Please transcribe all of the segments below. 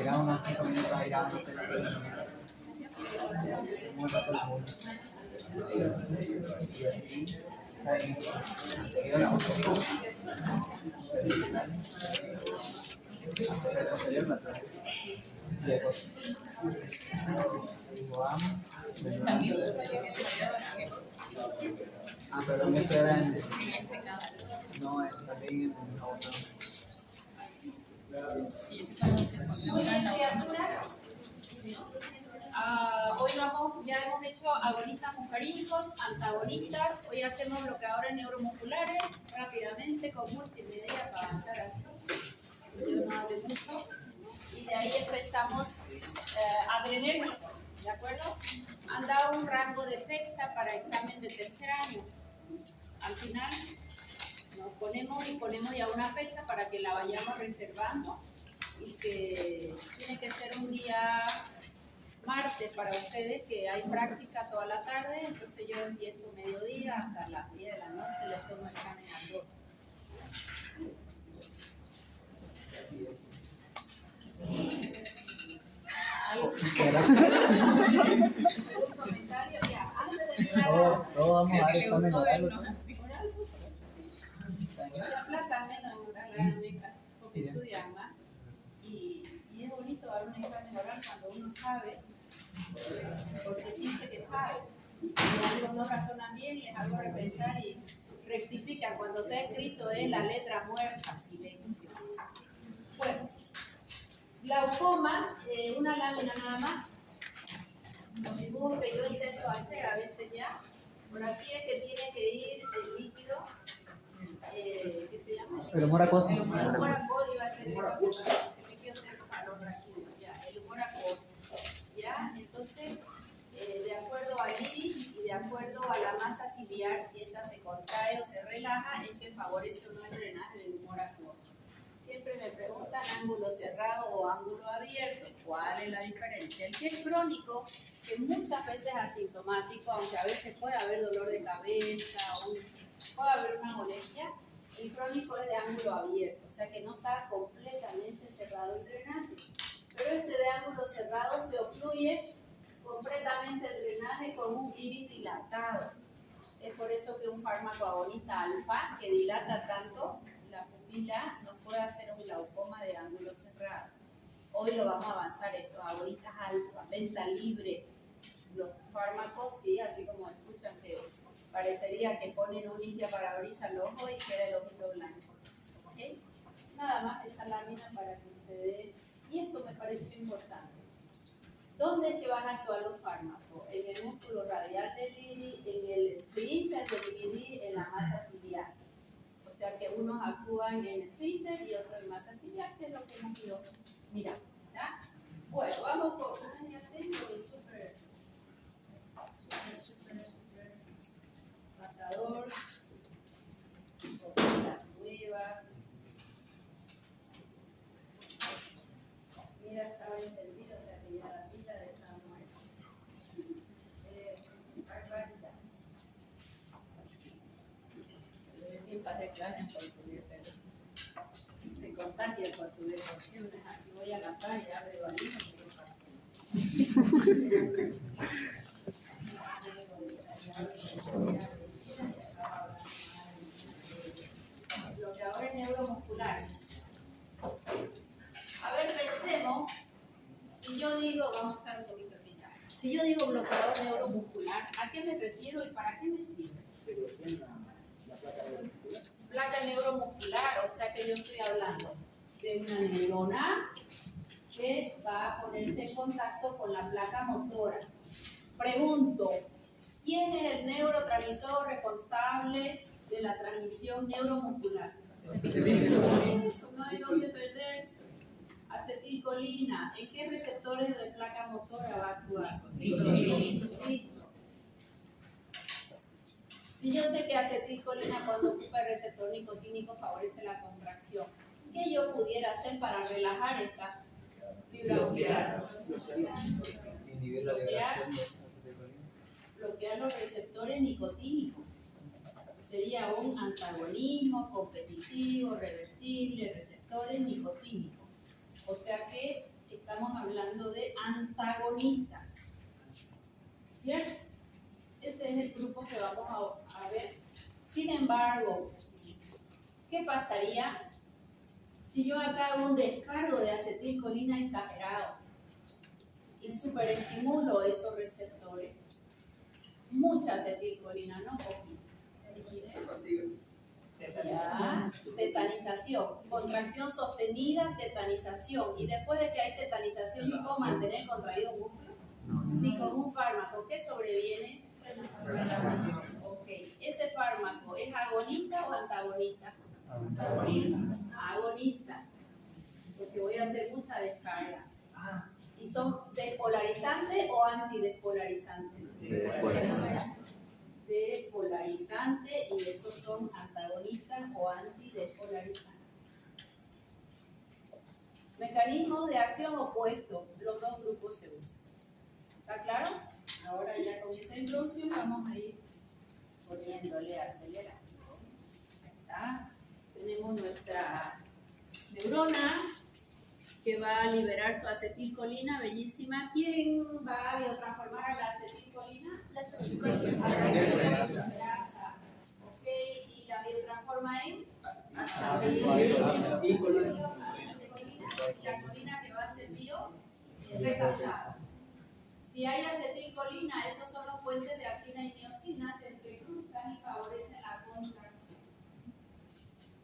queda unos 5 minutos ahí grabándose la muy rato la bola. Y aquí la posterior. La posterior la trae. Y después. Ah, pero en ese era en... No, también en la otra. Hoy ya hemos hecho agonistas muscarínicos, antagonistas. Hoy hacemos bloqueadores neuromusculares rápidamente con multimedia para avanzar así. Yo no hablo mucho. Y de ahí empezamos adrenérgicos, ¿de acuerdo? Han dado un rango de fecha para examen de tercer año. Al final nos ponemos ya una fecha para que la vayamos reservando y que tiene que ser un día martes para ustedes, que hay práctica toda la tarde, entonces yo empiezo mediodía hasta las 10 de la noche, les tomo examen a todos. ¿Algún comentario? Ya, antes de entrar Todos vamos a dar examen oral. Ya aplazame, no, porque estudian más. Y es bonito dar un examen oral cuando uno sabe, porque siente que sabe. Y algo no razonan bien, les hago repensar y rectifican. Cuando está escrito es la letra muerta, silencio. Bueno, glaucoma, una lámina nada más. Los dibujos que yo intento hacer a veces ya. Por aquí es que tiene que ir el líquido. ¿Qué se llama? El humor acuoso. El humor acuoso iba a ser me quiero hacer calor aquí, ya, el humor acuoso. ¿Ya? Entonces, de acuerdo al iris y de acuerdo a la masa ciliar, si esta se contrae o se relaja, es que favorece o no el drenaje del humor acuoso. Siempre me preguntan ángulo cerrado o ángulo abierto. ¿Cuál es la diferencia? El que es crónico, que muchas veces es asintomático, aunque a veces puede haber dolor de cabeza o puede haber una molestia, el crónico es de ángulo abierto, o sea que no está completamente cerrado el drenaje. Pero este de ángulo cerrado se obstruye completamente el drenaje con un iris dilatado. Es por eso que un fármaco agonista alfa, que dilata tanto la pupila, nos puede hacer un glaucoma de ángulo cerrado. Hoy lo vamos a avanzar, estos agonistas alfa, venta libre. Los fármacos, sí, así como escuchan que parecería que ponen un limpia parabrisas al ojo y queda el ojito blanco. ¿Okay? Nada más esa lámina para que ustedes... Y esto me pareció importante. ¿Dónde es que van a actuar los fármacos? En el músculo radial del iris, en el esfínter del iris, en la masa ciliar. O sea que unos actúan en esfínter y otros en masa ciliar, que es lo que hemos ido mirando. ¿Ya? Bueno, vamos con... Ya tengo el super pasador, las nuevas. Mira, estaba encendida, o sea que ya la pila estaba muerta. Barbaridad. Recién pasé clase en portugués, pero se contagia el portugués, porque uno es así, voy a la playa, abro el libro y yo paso. Bloqueadores neuromusculares. A ver, pensemos, si yo digo, vamos a usar un poquito de pizarra. Si yo digo bloqueador neuromuscular, ¿a qué me refiero y para qué me sirve? Placa neuromuscular, o sea que yo estoy hablando de una neurona que va a ponerse en contacto con la placa motora. Pregunto, ¿quién es el neurotransmisor responsable de la transmisión neuromuscular? Eso, no hay dónde perderse. Acetilcolina, ¿en qué receptores de placa motora va a actuar? Si yo sé que acetilcolina cuando ocupa el receptor nicotínico favorece la contracción, ¿qué yo pudiera hacer para relajar esta fibra muscular? Bloquear los receptores nicotínicos. Sería un antagonismo competitivo, reversible, receptores nicotínicos. O sea que estamos hablando de antagonistas, ¿cierto? Ese es el grupo que vamos a ver. Sin embargo, ¿qué pasaría si yo acá hago un descargo de acetilcolina exagerado y superestimulo esos receptores? Mucha acetilcolina, no poquito. Ya, tetanización, contracción sostenida, tetanización. Y después de que hay tetanización, ¿yo puedo mantener contraído un músculo? Ni con un fármaco. ¿Qué sobreviene? Ok, ¿ese fármaco es agonista o antagonista? Agonista, porque voy a hacer mucha descarga. ¿Y son despolarizantes o antidespolarizantes? Despolarizante, y estos son antagonistas o antidespolarizantes. Mecanismos de acción opuesto, los dos grupos se usan. ¿Está claro? Ahora ya con esa introducción vamos a ir poniéndole aceleración. Ahí está. Tenemos nuestra neurona que va a liberar su acetilcolina, bellísima. ¿Quién va a biotransformar a la acetilcolina? La grasa. Ok, y la biotransforma en acetilcolina. Y la colina que va a ser recaptada. Si hay acetilcolina, estos son los puentes de actina y miocina, se entrecruzan y favorecen la contracción.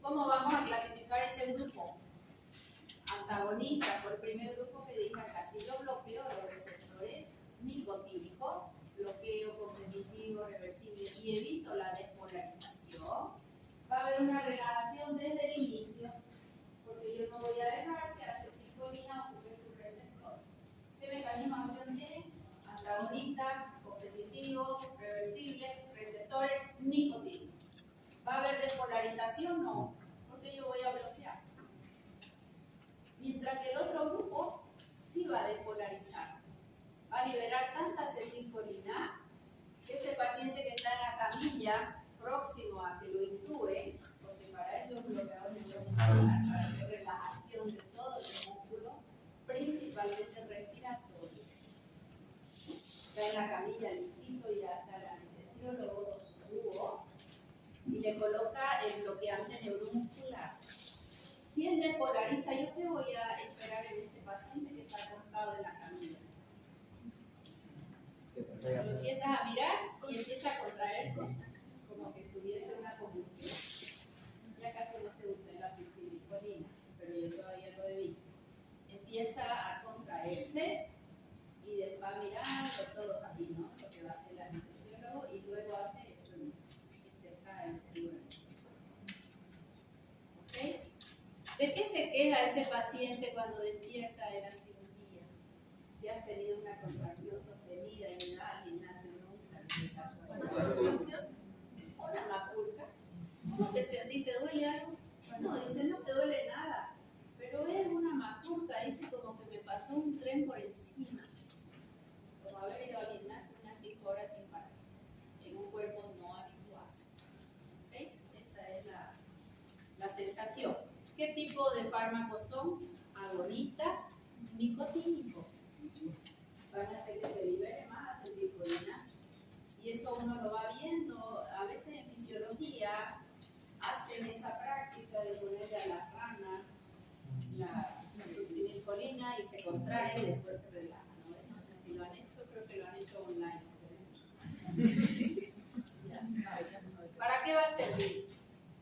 ¿Cómo vamos a clasificar este grupo? Antagonista, por el primer grupo que dije acá. Si yo bloqueo los receptores nicotínicos, bloqueo competitivo, reversible y evito la despolarización, va a haber una relajación desde el inicio, porque yo no voy a dejar que acetilcolina ocupe su receptor. ¿Qué mecanismo de acción tiene? Antagonista, competitivo, reversible, receptores nicotínicos. ¿Va a haber despolarización? No, porque yo voy a bloquear. Mientras que el otro grupo sí va a despolarizar. Va a liberar tanta acetilcolina que ese paciente que está en la camilla, próximo a que lo intube, porque para ello es bloqueador neuromuscular, para hacer relajación de todo el músculo, principalmente respiratorio. Está en la camilla listito y hasta el anestesiólogo tubo y le coloca el bloqueante neuromuscular. Si él despolariza, ¿yo qué voy a esperar en ese paciente que está acostado en la camilla? Lo empiezas a mirar y empieza a contraerse, como que tuviese una convulsión. Ya casi no se usa la acetilcolina, pero yo todavía lo he visto. Empieza a contraerse y después va mirando todo ahí, ¿no? Lo que va a hacer el anestesiólogo, y luego hace esto, que se cae seguro. ¿Ok? ¿De qué se queja ese paciente cuando despierta de la cirugía? Si has tenido una contracción sostenida y en la gimnasio nunca, en el caso de una solución, una macurca. ¿Cómo te sentís? ¿Te duele algo? No, dice, no te duele nada, pero es una macurca, dice, como que me pasó un tren por encima, como haber ido al gimnasio unas 5 horas sin parar, en un cuerpo no habitual. ¿Okay? Esa es la sensación. ¿Qué tipo de fármacos son? Agonistas, nicotínicos. Van a hacer que se libere más acetilcolina. Y eso uno lo va viendo. A veces en fisiología hacen esa práctica de ponerle a la rana la succinilcolina y se contrae y después se relaja. No sé si lo han hecho, creo que lo han hecho online. ¿Para qué va a servir?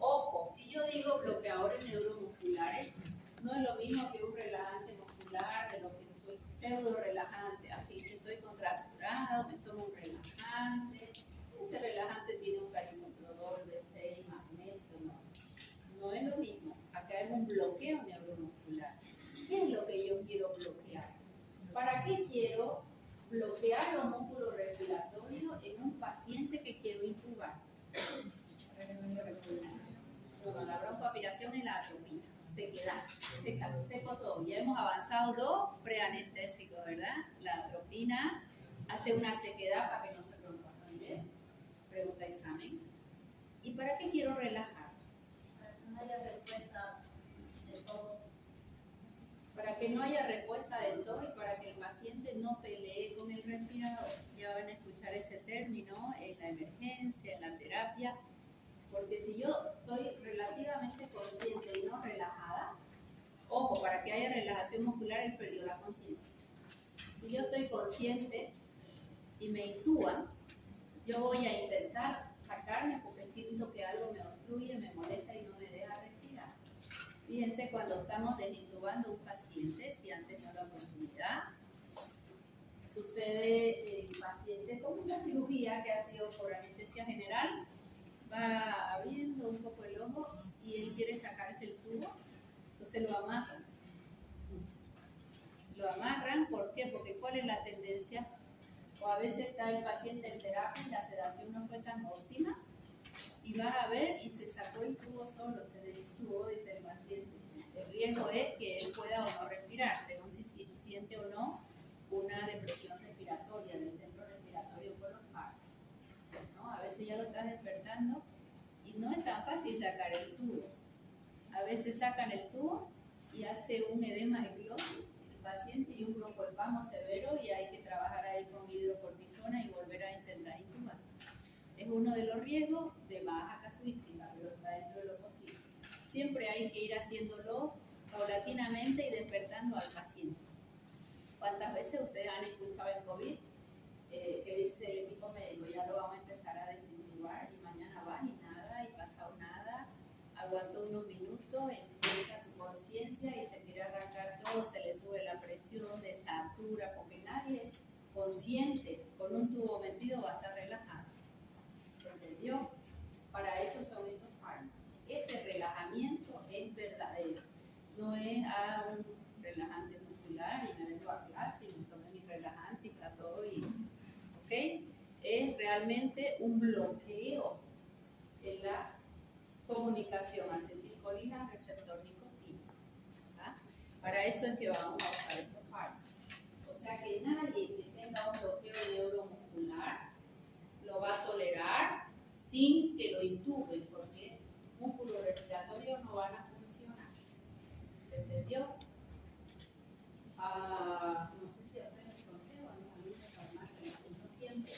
Ojo, si yo digo bloqueadores neuromusculares, no es lo mismo que un relajante muscular, de lo que es pseudo relajante. Aquí si estoy contracturado, me tomo un relajante. Ese relajante tiene un carisoprodol, B6, magnesio, no es lo mismo. Acá es un bloqueo neuromuscular. ¿Qué es lo que yo quiero bloquear? ¿Para qué quiero bloquear los músculos respiratorios en un paciente que quiero intubar? No, la broncoaspiración es la atropina, sequedad, seco todo. Ya hemos avanzado 2 preanestésicos, ¿verdad? La atropina hace una sequedad para que no se rompa. ¿Bien? Pregunta examen. ¿Y para qué quiero relajar? Para que no haya respuesta de tos. para que no haya respuesta de tos y para que el paciente no pelee con el respirador. Ya van a escuchar ese término en la emergencia, en la terapia, porque si yo estoy relativamente consciente y no relajada, ojo, para que haya relajación muscular, él perdió la conciencia. Si yo estoy consciente y me intuban, yo voy a intentar sacarme porque siento que algo me obstruye, me molesta y no me deja respirar. Fíjense, cuando estamos desintubando a un paciente, si han tenido la oportunidad, sucede el paciente con una cirugía que ha sido por anestesia general, va abriendo un poco el ojo y él quiere sacarse el tubo, entonces lo amarran. Lo amarran, ¿por qué? Porque ¿cuál es la tendencia? O a veces está el paciente en terapia y la sedación no fue tan óptima y vas a ver y se sacó el tubo solo, se desintubó, dice el paciente. El riesgo es que él pueda o no respirar, según si siente o no una depresión respiratoria del centro respiratorio por los párpados, ¿no? A veces ya lo estás despertando y no es tan fácil sacar el tubo. A veces sacan el tubo y hace un edema de glotis el paciente y un broncoespasmo severo y hay que trabajar ahí con hidrocortisona y volver a intentar intubar. Es uno de los riesgos de baja casuística, pero está dentro de lo posible. Siempre hay que ir haciéndolo paulatinamente y despertando al paciente. ¿Cuántas veces ustedes han escuchado en COVID que dice el equipo médico, ya lo vamos a empezar a desintubar y mañana va y nada, y pasado nada, aguantó unos minutos, empieza su conciencia y se quiere arrancar todo, se le sube la presión, desatura, porque nadie es consciente, con un tubo metido va a estar relajado. ¿Se entendió? Para eso son estos fármacos. Ese relajamiento es verdadero, no es un relajante muscular y me vengo a clase y me tomé mi relajante y está todo bien. ¿Ok? Es realmente un bloqueo en la comunicación acetilcolina receptor nicotina. ¿Ah? Para eso es que vamos a usar estos fármacos. O sea que nadie que tenga un bloqueo neuromuscular lo va a tolerar sin que lo intuben, porque músculos respiratorios no van a funcionar. ¿Se entendió? No sé si a ustedes les conté o a mis amigos de farmacia, les cuento siempre.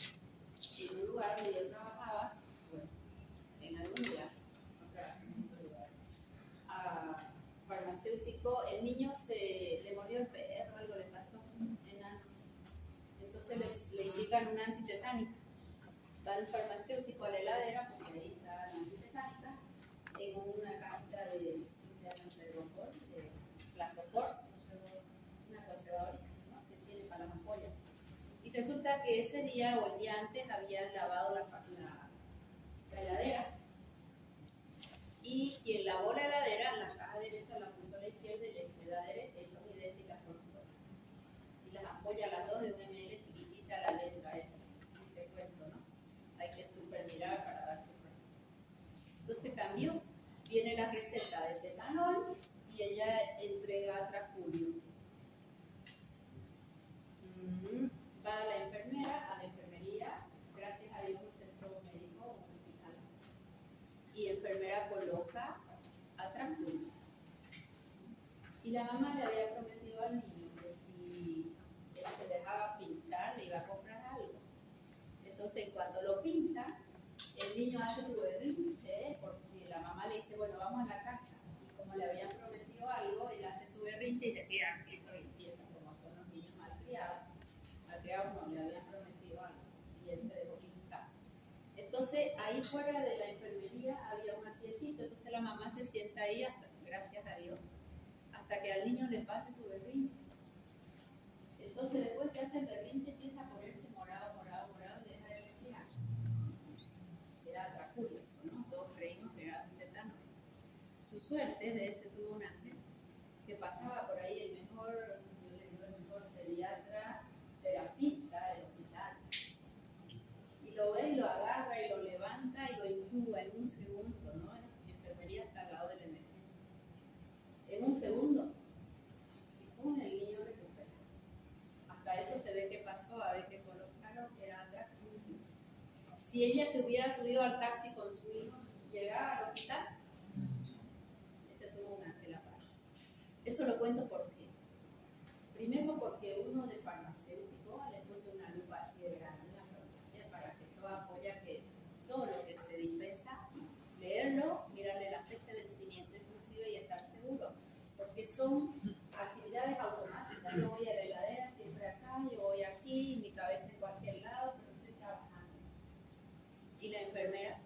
En un lugar donde yo trabajaba, bueno, en algún lugar, no trabajé en muchos lugares, farmacéutico, el niño le mordió el perro, algo le pasó, enano. Entonces le indican una antitetánica. Va el farmacéutico a la heladera, porque ahí está la antitetánica, en una cajita de, ¿qué se llama? De plastopor, una conservadora, ¿no? Que tiene para las ampollas. Y resulta que ese día o el día antes habían lavado la heladera. Y quien lavó la heladera, la caja derecha la puso a la izquierda y la derecha, y son idénticas por fuera. Y las ampollas, las dos de 1 ml chiquitita, la letra F. Te cuento, ¿no? Hay que super mirar para darse cuenta. Entonces cambió, viene la receta de tetanol y ella entrega Traculio. Va a la enfermera, a la enfermería, gracias a Dios un centro médico, un hospital. Y enfermera coloca a Traculio. Y la mamá le había prometido al niño que si él se dejaba pinchar, le iba a comprar algo. Entonces, cuando lo pincha, el niño hace su berrinche, porque la mamá le dice, bueno, vamos a la casa. Y como le habían prometido algo, él hace su berrinche y se tira al piso y empieza, como son los niños malcriados. Malcriados no, le habían prometido algo. Y él se dejó pinchar. Entonces, ahí fuera de la enfermería había un asientito. Entonces, la mamá se sienta ahí, gracias a Dios, hasta que al niño le pase su berrinche. Entonces, después que hace el berrinche, empieza a ponerse morado, y deja de respirar. Era Traculio, ¿no? Todos creímos que era un tetano. Su suerte de ese tuvo un ángel que pasaba por ahí el mejor, yo le digo el mejor pediatra, terapista del hospital. Y lo ve y lo agarra y lo levanta y lo intuba en un segundo, ¿no? La enfermería está al lado de la emergencia. En un segundo, y ¡pum!, el niño recupera. Hasta eso se ve que pasó, a ver qué colocaron, era Traculio. Si ella se hubiera subido al taxi con su hijo, llegaba al hospital, ese tuvo un ángel aparte. Eso lo cuento porque porque uno de farmacéutico le puso una lupa así de grande en la farmacia para que todo apoya que todo lo que se dispensa, leerlo, mirarle la fecha de vencimiento inclusive y estar seguro, porque son actividades automáticas. Yo voy a la heladera siempre acá, yo voy aquí, mi cabeza en cualquier lado, pero estoy trabajando. Y la enfermera,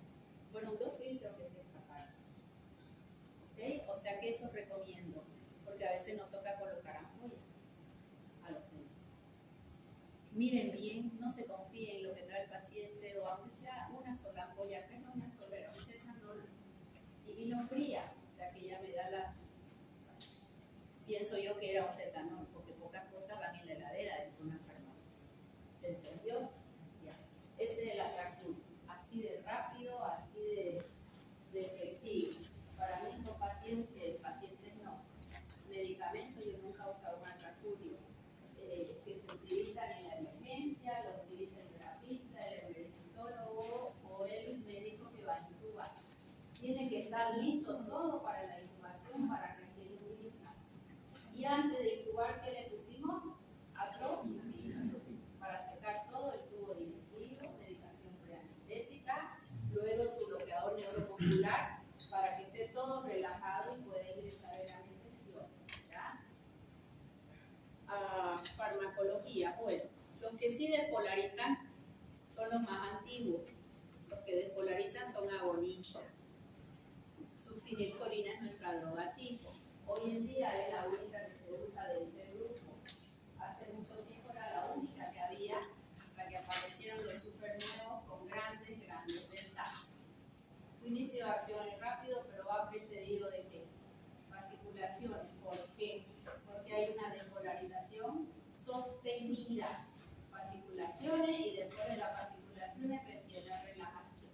fueron 2 filtros que se escaparon. ¿Okay? O sea que eso recomiendo, porque a veces nos toca colocar ampollas a los médicos. Miren bien, no se confíen en lo que trae el paciente, o aunque sea una sola ampolla, que no una sola, era un tetanol y vino fría, o sea que ya me da la... Pienso yo que era un tetanol, porque pocas cosas van en la heladera dentro de una farmacia. ¿Se entendió? Ya. Ese es el atractivo, así de rápido, así de efectivo. Para mí son pacientes no. Medicamentos, yo nunca he usado un atraculio que se utilizan en la emergencia, lo utiliza el terapista, el emergentólogo o el médico que va a intubar. Tiene que estar listo todo para la intubación para recién utilizar. Y antes de intubar, ¿qué le pusimos? Atropina para secar todo el tubo digestivo, medicación preanestésica, luego su bloqueador neuromuscular para que esté todo relajado y pueda ingresar en la anestesia. Farmacología, bueno, los que sí despolarizan son los más antiguos. Los que despolarizan son agonistas. Succinilcolina es nuestra droga tipo. Hoy en día es la única que se usa de ese grupo. Hace mucho tiempo era la única que había, hasta que aparecieron los supernuevos con grandes ventajas. Su inicio de acción es rápido, pero va precedido de ¿qué? Fasciculaciones. ¿Por qué? Porque hay una despolarización sostenida. Fasciculaciones y después de las fasciculaciones recién la relajación.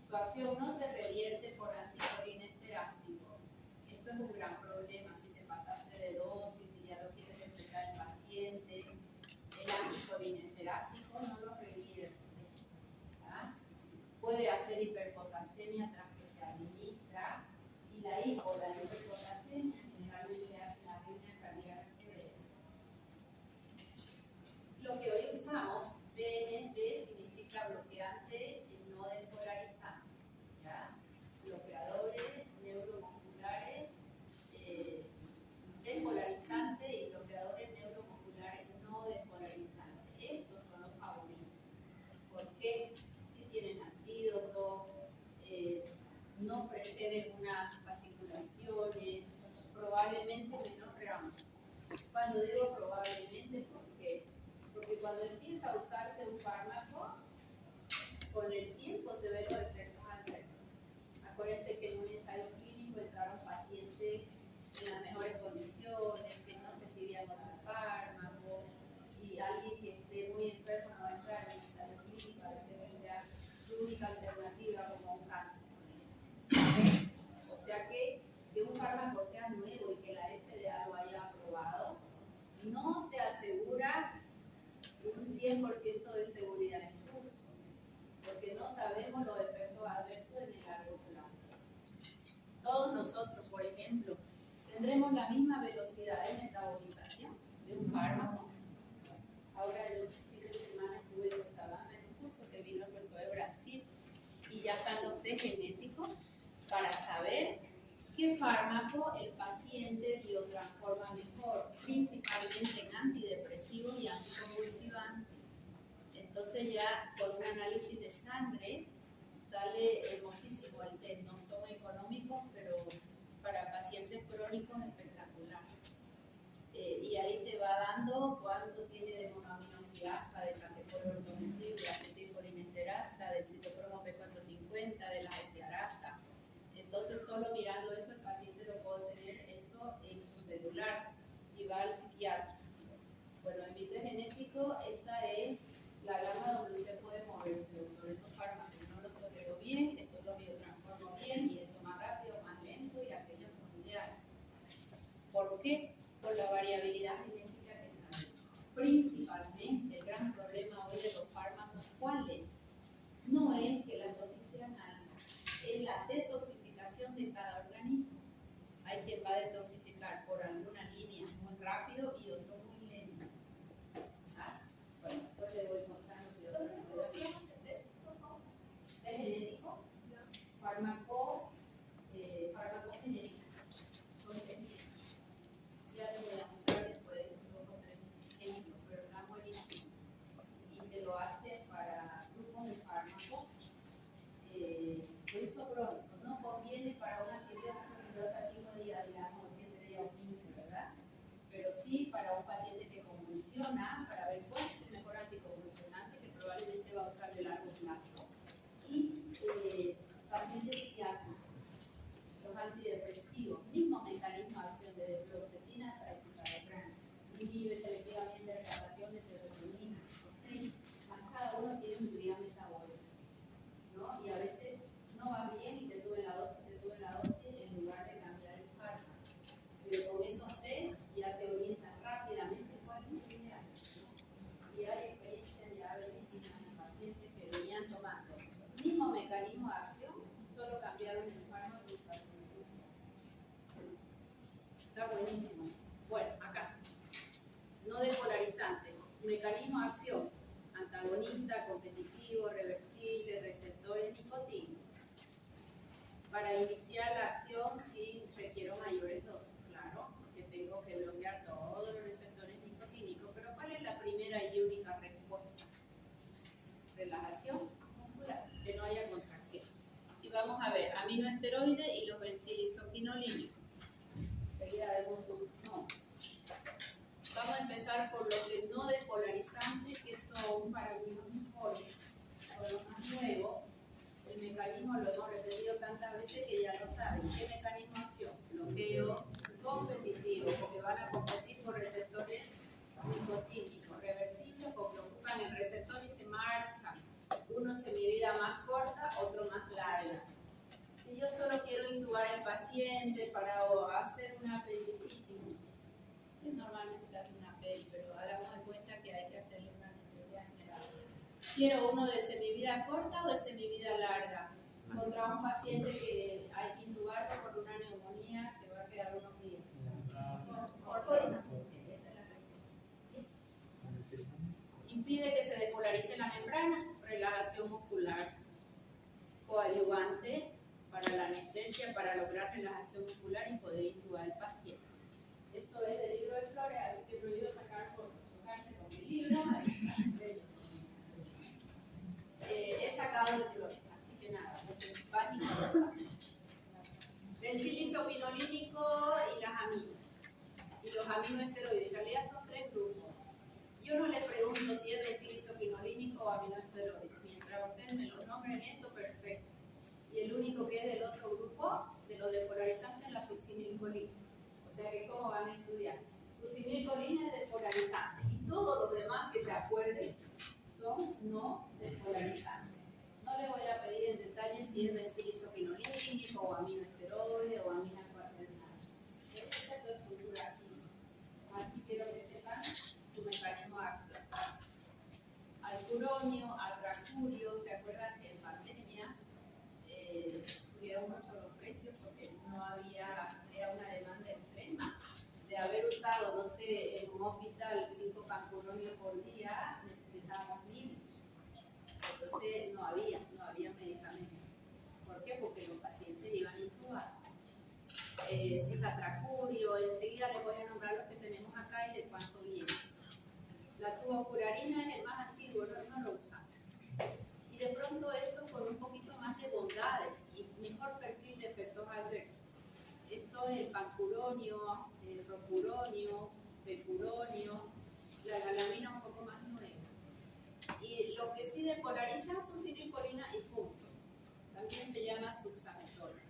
Su acción no se revierte por anticolinesterásico. Esto es un gran problema si te pasaste de dosis, si ya lo quieres respetar el paciente. El anticolinesterásico no lo revierte. Puede hacer hiperpotasemia tras que se administra, y la hiperpotasemia generalmente hace la arritmia cardíaca severa. Lo que hoy usamos, BND, significa bloqueante no despolarizante, ¿ya? Bloqueadores neuromusculares despolarizantes y bloqueadores neuromusculares no despolarizantes. Estos son los favoritos. ¿Por qué? Si tienen antídoto, no preceden unas fasciculaciones, probablemente menos gramos. Cuando digo probablemente, ¿por qué? Porque cuando empieza a usarse un fármaco, con el tiempo se ven los efectos adversos. Acuérdense que en un ensayo clínico entraron pacientes en las mejores condiciones, que no recibían otro fármaco, y alguien que esté muy enfermo no va a entrar en un ensayo clínico, a veces que sea su única alternativa como un cáncer. ¿Okay? O sea que un fármaco sea nuevo y que la FDA lo haya aprobado, no te asegura un 100% de seguridad en su uso, porque no sabemos los efectos adversos en el largo plazo. Todos nosotros, por ejemplo, tendremos la misma velocidad de metabolización de un fármaco. Ahora, el fin de semana estuve en Cochabamba en un curso que vino el profesor de Brasil, y ya están los test genéticos para saber qué fármaco el paciente biotransforma mejor, principalmente en antidepresivos y anticonvulsivantes. Entonces ya con un análisis de sangre sale hermosísimo el test. No son económicos, pero para pacientes crónicos espectacular. Y ahí te va dando cuánto tiene de monoaminoxidasa, de catecol-ortometil, de acetilcolinesterasa, del citocromo P450, de la estearasa. Entonces, solo mirando eso, el paciente lo puede tener eso en su celular y va al psiquiatra. Bueno, en mi test genético, esta es la gama donde usted puede moverse, doctor. Estos fármacos no los tolero bien, estos los biotransformo bien, y esto más rápido, más lento, y aquellos son ideales. ¿Por qué? Por la variabilidad genética que trae. Principalmente, el gran problema hoy de los fármacos, ¿cuál es? No es que las dosis sean altas, es la detoxificación de cada organismo. Hay quien va a detoxificar por alguna línea muy rápido y otro muy lento. para un paciente que convulsiona, para ver cuál es el mejor anticonvulsionante que probablemente va a usar de largo plazo. Y pacientes psiquiátricos, los antidepresivos, mismo mecanismo de acción de fluoxetina para citalopram, inhibe selectivamente la captación de serotonina, más cada uno tiene su vía metabólica, ¿no? Y a veces no va bien y te suben la dosis en lugar de cambiar el fármaco. Pero con esos test ya te orientas rápidamente cuál es el ideal. Y hay experiencias ya bellísimas en pacientes que venían tomando el mismo mecanismo de acción, solo cambiaron el fármaco de un paciente. Está buenísimo. Bueno, acá. No despolarizante. Mecanismo de acción. Antagonista, competitivo, reversible, receptores nicotínicos. Para iniciar la acción sí requiero mayores dosis, claro, porque tengo que bloquear todos los receptores nicotínicos. Pero ¿cuál es la primera y única respuesta? Relajación muscular, que no haya contracción. Y vamos a ver aminoesteroides y los benzilisoquinolínicos. Enseguida vemos un nombre. Vamos a empezar por los que no despolarizantes, que son para algunos mejores, o los más nuevos. El mecanismo lo hemos repetido tantas veces que ya lo saben. ¿Qué mecanismo de acción? Bloqueo competitivo, porque van a competir por receptores nicotínicos. Reversibles, porque ocupan el receptor y se marchan. Uno semivida más corta, otro más larga. Si yo solo quiero intubar al paciente para hacer una apendicitis, normalmente se hace una peli, pero hagamos de cuenta que hay que hacerle una anestesia general. Quiero uno de semivida corta o de semivida larga, contra un paciente que hay que intubarlo por una neumonía que va a quedar unos días. Corta. Esa es la respuesta. Impide que se despolarice la membrana, relajación muscular, coadyuvante para la anestesia, para lograr relajación muscular y poder intubar al paciente. Eso es del libro de Flores, así que prohibido sacar fotos, tocarse con el libro. He sacado de Flores, así que nada, página. Benzilisoquinolínico y las aminas. Y los aminoesteroides, en realidad son 3 grupos. Yo no les pregunto si es benzilisoquinolínico o aminoesteroide. Mientras ustedes me los nombren esto, perfecto. Y el único que es del otro grupo, de los despolarizantes, es la succinilcolina. O sea que cómo van a estudiar. Succinilcolina es despolarizante y todos los demás que se acuerden son no despolarizantes. No les voy a pedir en detalle si es benzilisoquinolínico o aminoesteroide o amina cuaternaria. Esa es su estructura química. Así quiero que sepan su mecanismo de acción. Alcuronio, atracurio, ¿se acuerdan que en pandemia subieron mucho los precios porque no había, era una demanda extrema? De haber usado, no sé, en un hospital 5 pancuronios por día, necesitábamos 1000. Entonces no había medicamentos. ¿Por qué? Porque los pacientes iban intubados. Cicatracurio, enseguida les voy a nombrar los que tenemos acá y de cuánto viene. La tubocurarina es el más antiguo, no lo usamos. Y de pronto esto con un poquito más de bondades y mejor perfil de efectos adversos. Esto es el pancuronio, el rocuronio, pecuronio, la galamina un poco más nueva. Y lo que sí despolarizan son succinilcolina y punto. También se llama suxanetol.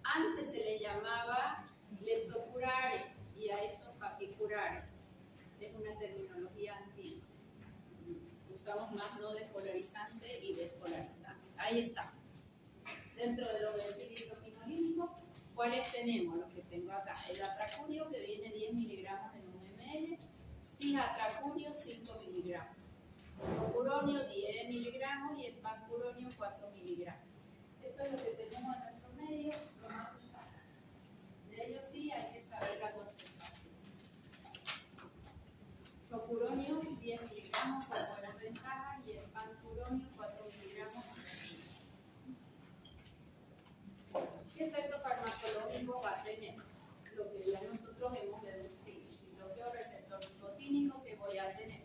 Antes se le llamaba leptocurare y a estos paquicurare. Es una terminología antigua. Usamos más no despolarizante y despolarizante. Ahí está. Dentro de los benzilisoquinolínicos, ¿cuáles tenemos? Los que tengo acá. El atracurio, que viene 10 miligramos en 1 ml. Cisatracurio, 5 miligramos. Rocuronio, 10 miligramos. Y el pancuronio, 4 miligramos. Eso es lo que tenemos en nuestro medio, lo más usado. De ellos sí hay que saber la concentración. Rocuronio, 10 miligramos con buenas ventajas. Y el pancuronio, 4 miligramos. ¿Qué efecto farmacológico va a tener? Lo que ya nosotros hemos deducido. Si bloqueo receptor nicotínico, ¿qué voy a tener?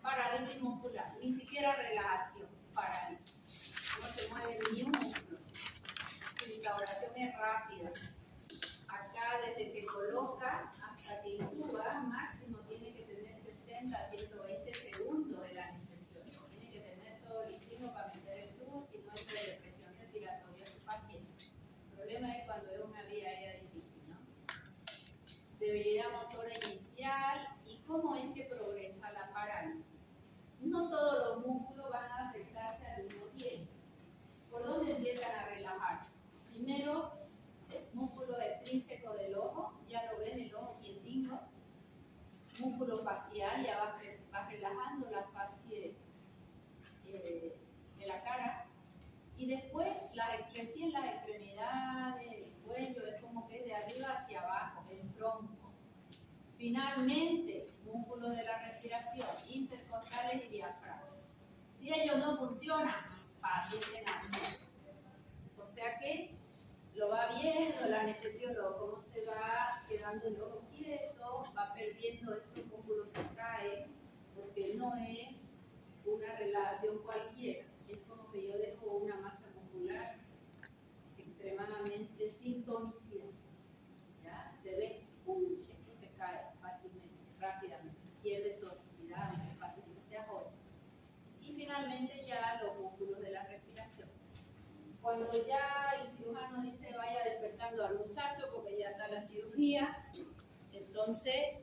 Parálisis muscular, ni siquiera relajación, parálisis. No se mueve ni un músculo. Su instauración es rápida. Acá, desde que coloca hasta que intuba, máximo tiene que tener segundo de la anestesión. Tiene que tener todo listo para meter el tubo, si no entra en depresión respiratoria su paciente. El problema es cuando es una vía aérea difícil, ¿no? Debilidad motora inicial. ¿Y cómo es que progresa la parálisis? No todos los músculos van a afectarse al mismo tiempo. ¿Por dónde empiezan a relajarse? Primero, el músculo extrínseco del ojo, ya lo ven, el ojo quietito. Músculo facial, ya va relajando la fascia de la cara. Y después, recién las extremidades, el cuello, es como que de arriba hacia abajo, el tronco. Finalmente, músculos de la respiración, intercostales y diafragma. Si ellos no funcionan, paciente nace. O sea que lo va viendo el anestesiólogo, cómo se va quedando el ojo quieto, va perdiendo estos músculos, se cae, porque no es una relajación cualquiera. Es como que yo dejo una masa muscular extremadamente sintonizada. ¿Ya? Se ve, ¡pum!, esto se cae fácilmente, rápidamente, pierde tonicidad, el paciente se agota. Y finalmente ya los músculos de la respiración. Cuando ya el cirujano dice vaya despertando al muchacho porque ya está la cirugía, entonces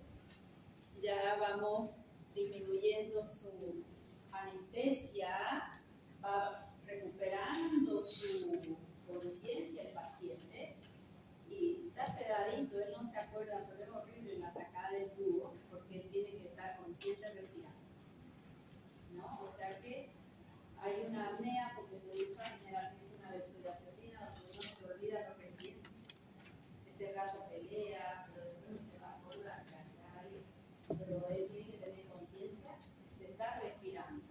ya vamos disminuyendo su anestesia, va recuperando su conciencia el paciente y está sedadito, él no se acuerda, pero es horrible la sacada del tubo porque él tiene que estar consciente respirando, ¿no? O sea que hay una apnea porque se usa generalmente una benzodiazepina donde uno se olvida lo que siente. Ese gato pelea, pero después no se va a acordar, pero él tiene que tener conciencia de estar respirando,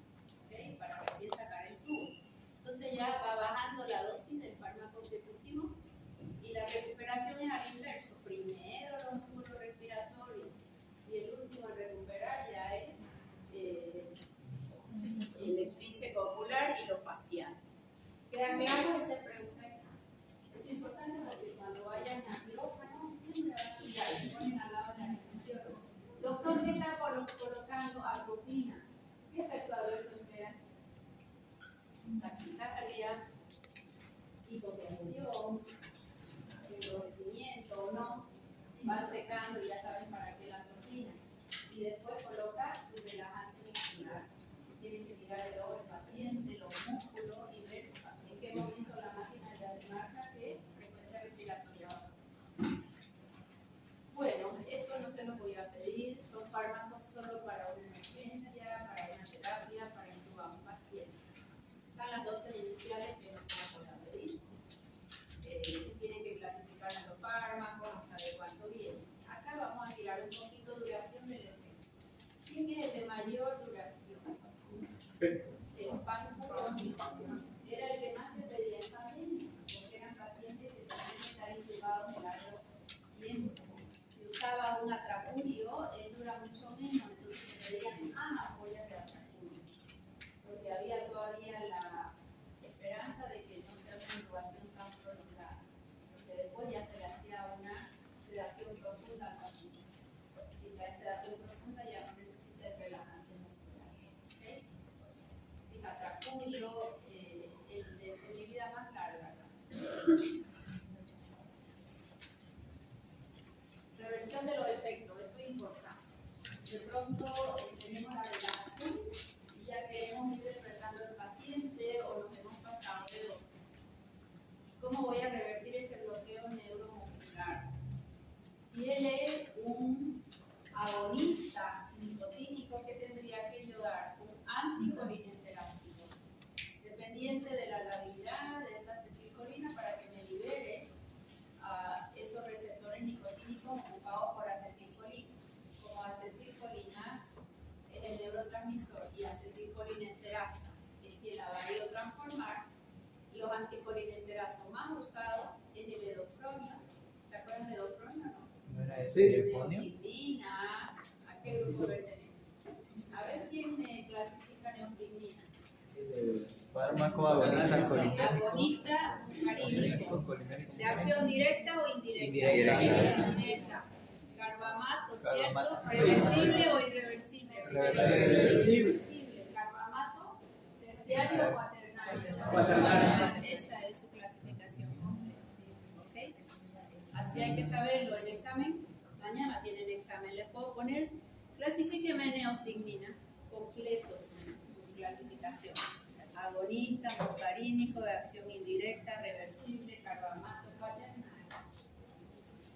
¿okay? Para recién sacar el tubo. Entonces ya va bajando la dosis del fármaco que pusimos y la recuperación es al inverso. Primero los músculos respiratorios y el último en recuperar ya es el extrínseco ocular y lo facial. ¿Queda claro? Esa pregunta esa. Eso es importante porque cuando vayan a quirófano siempre van a mirar, se ponen al lado de la anestesióloga. Doctor, ¿qué está colocando atropina? ¿Qué efecto adverso espera? Taquicardia, hipotensión, enrojecimiento o no, van secando y ya saben para qué la atropina. Y después colocar su relajante muscular. Tienen que mirar el ojo del paciente, los músculos y ver en qué momento la máquina ya te marca que frecuencia respiratoria baja. Bueno, eso no se los voy a pedir, son fármacos solo para una emergencia, para una terapia, para intubar a un paciente. Están las dosis iniciales que no se las voy a pedir. Si tienen que clasificar los fármacos, hasta de cuánto viene. Acá vamos a mirar un poquito duración del efecto. ¿Quién es el de mayor duración? El pancorónico. Era el que más se pedía en pandemia, porque eran pacientes que tenían que estar intubados en largo tiempo. Si usaba un atrapurio, él dura mucho menos, entonces se pedían ampollas de atrapurio, porque había todavía la esperanza de que no sea una intubación tan prolongada, porque después ya se le hacía una sedación profunda al paciente. Si la sedación profunda ya no necesita el relajante muscular. ¿Okay? Sin atrapurio, el de semivida más larga. Reversión de los efectos, esto es importante. De pronto tenemos la relajación y ya queremos ir despertando al paciente o nos hemos pasado de dosis. ¿Cómo voy a revertir ese bloqueo neuromuscular? Si él es un agonista nicotínico, ¿qué tendría que yo dar? Un anticolinesterasio, dependiente de la labilidad de esa acetilcolina para que me libere esos receptores nicotínicos ocupados por acetilcolina. Como acetilcolina es el neurotransmisor y acetilcolinesterasa es quien la va a biotransformar, los anticolineesterasos más usados es el edofronio. ¿Se acuerdan de edofronio o no? ¿No era ese demonio? Neotimina. ¿A qué grupo pertenece? A ver quién me clasifica neotimina. Fármaco agonista Agonista muscarínico. ¿De acción directa o indirecta? Indirecta. Carbamato, ¿cierto? ¿Reversible o irreversible? Reversible. cuaternario. Esa es su clasificación comprensiva. ¿Okay? Así hay que saberlo en el examen. Mañana tienen examen. Les puedo poner, clasifíqueme neostigmina, completo su clasificación. Agonista, muscarínico, de acción indirecta, reversible, carbamato, cuaternario.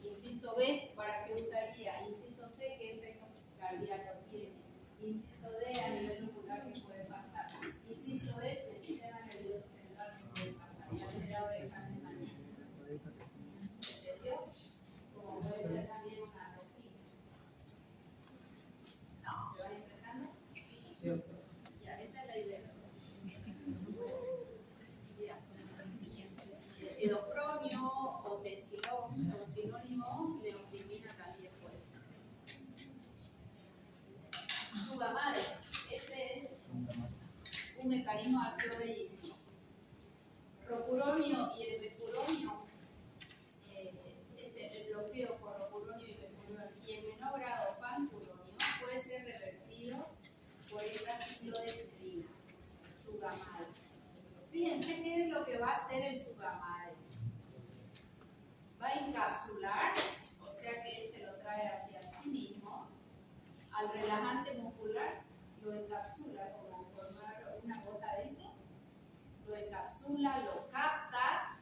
Inciso B, ¿para qué usaría? Inciso C, ¿qué efecto cardíaco tiene? Inciso D, a nivel ocular, ¿qué puede pasar? Inciso E, el sistema nervioso central, ¿qué puede pasar? Ya me he dado el examen mañana. ¿Entendió? Como puede ser también una atrofia. ¿Se va expresando? Sí. Ya, esa es la idea. Edofronio o tensilón son sinónimos, neostigmina también puede ser. Sugamares, este es un mecanismo de acción bellísimo. Rocuronio y el becuronio, el bloqueo por rocuronio y becuronio, y en menor grado pancuronio, puede ser revertido por esta ciclodestrina, sugamares. Fíjense qué es lo que va a hacer el sugamares. Va a encapsular, o sea que él se lo trae hacia sí mismo, al relajante muscular, lo encapsula como formar una gota dentro, lo encapsula, lo capta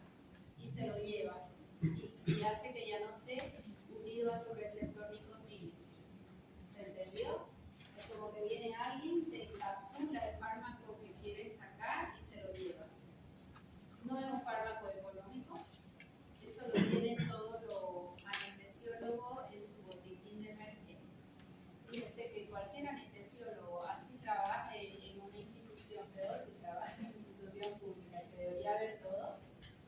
y se lo lleva. Y hace que ya no esté unido a su receptor nicotínico. ¿Se entendió? Es como que viene alguien, te encapsula el fármaco que quiere sacar y se lo lleva. No es un fármaco económico, eso lo tienen todos los anestesiólogos en su botiquín de emergencia. Fíjense que cualquier anestesiólogo así trabaje en una institución, peor que trabaje en una institución pública, que debería ver todo,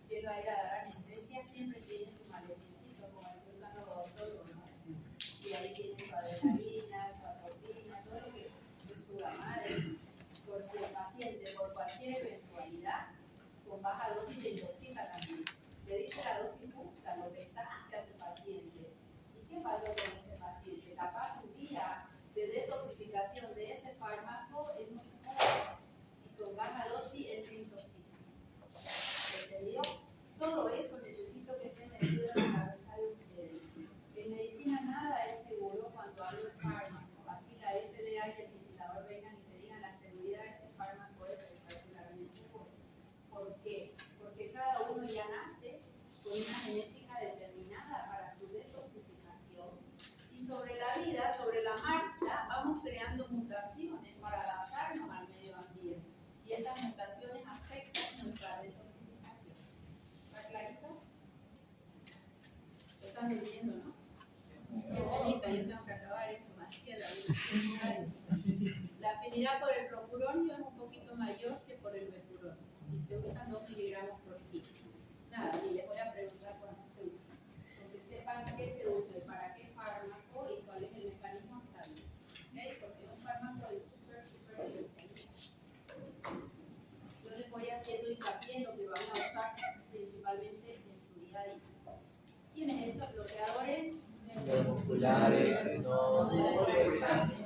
si él va a ir a dar anestesia, siempre tiene su maletincito, como el que usan los odontólogos, ¿no? Y ahí tiene su adrenalina, su atropina, todo lo que su madre, por si el paciente, por cualquier eventualidad, con baja dosis se intoxica también. Le dice la dosis justa, lo pensaste a tu paciente. ¿Y qué pasó con ese paciente? Capaz su vía de detoxificación de ese fármaco es muy corta y con baja dosis él se intoxica. ¿Entendió? Todo eso necesito que esté metido en la cabeza de ustedes. En medicina nada es seguro cuando hablo de fármaco. Así la FDA y el visitador vengan y te digan la seguridad de este fármaco es particularmente buena. ¿Por qué? Porque cada uno ya nace con una genética determinada para su detoxificación. Y sobre la vida, sobre la marcha, vamos creando mutaciones para adaptarnos al medio ambiente. Y esas mutaciones afectan nuestra detoxificación. ¿Está clarito? Lo están entendiendo, ¿no? Qué bonita, yo tengo que acabar esto más la afinidad por el rocuronio es un poquito mayor que por el becuronio y se usan 2 miligramos por kilo. Nada, y les voy a preguntar cuánto se usa, porque sepan qué se usa, para qué fármaco y cuál es el mecanismo hasta bien. ¿Okay? Porque es un fármaco de súper especial. Yo les voy haciendo hincapié en lo que van a usar principalmente en su día a día. ¿Tienes esos bloqueadores? Musculares, no molestas.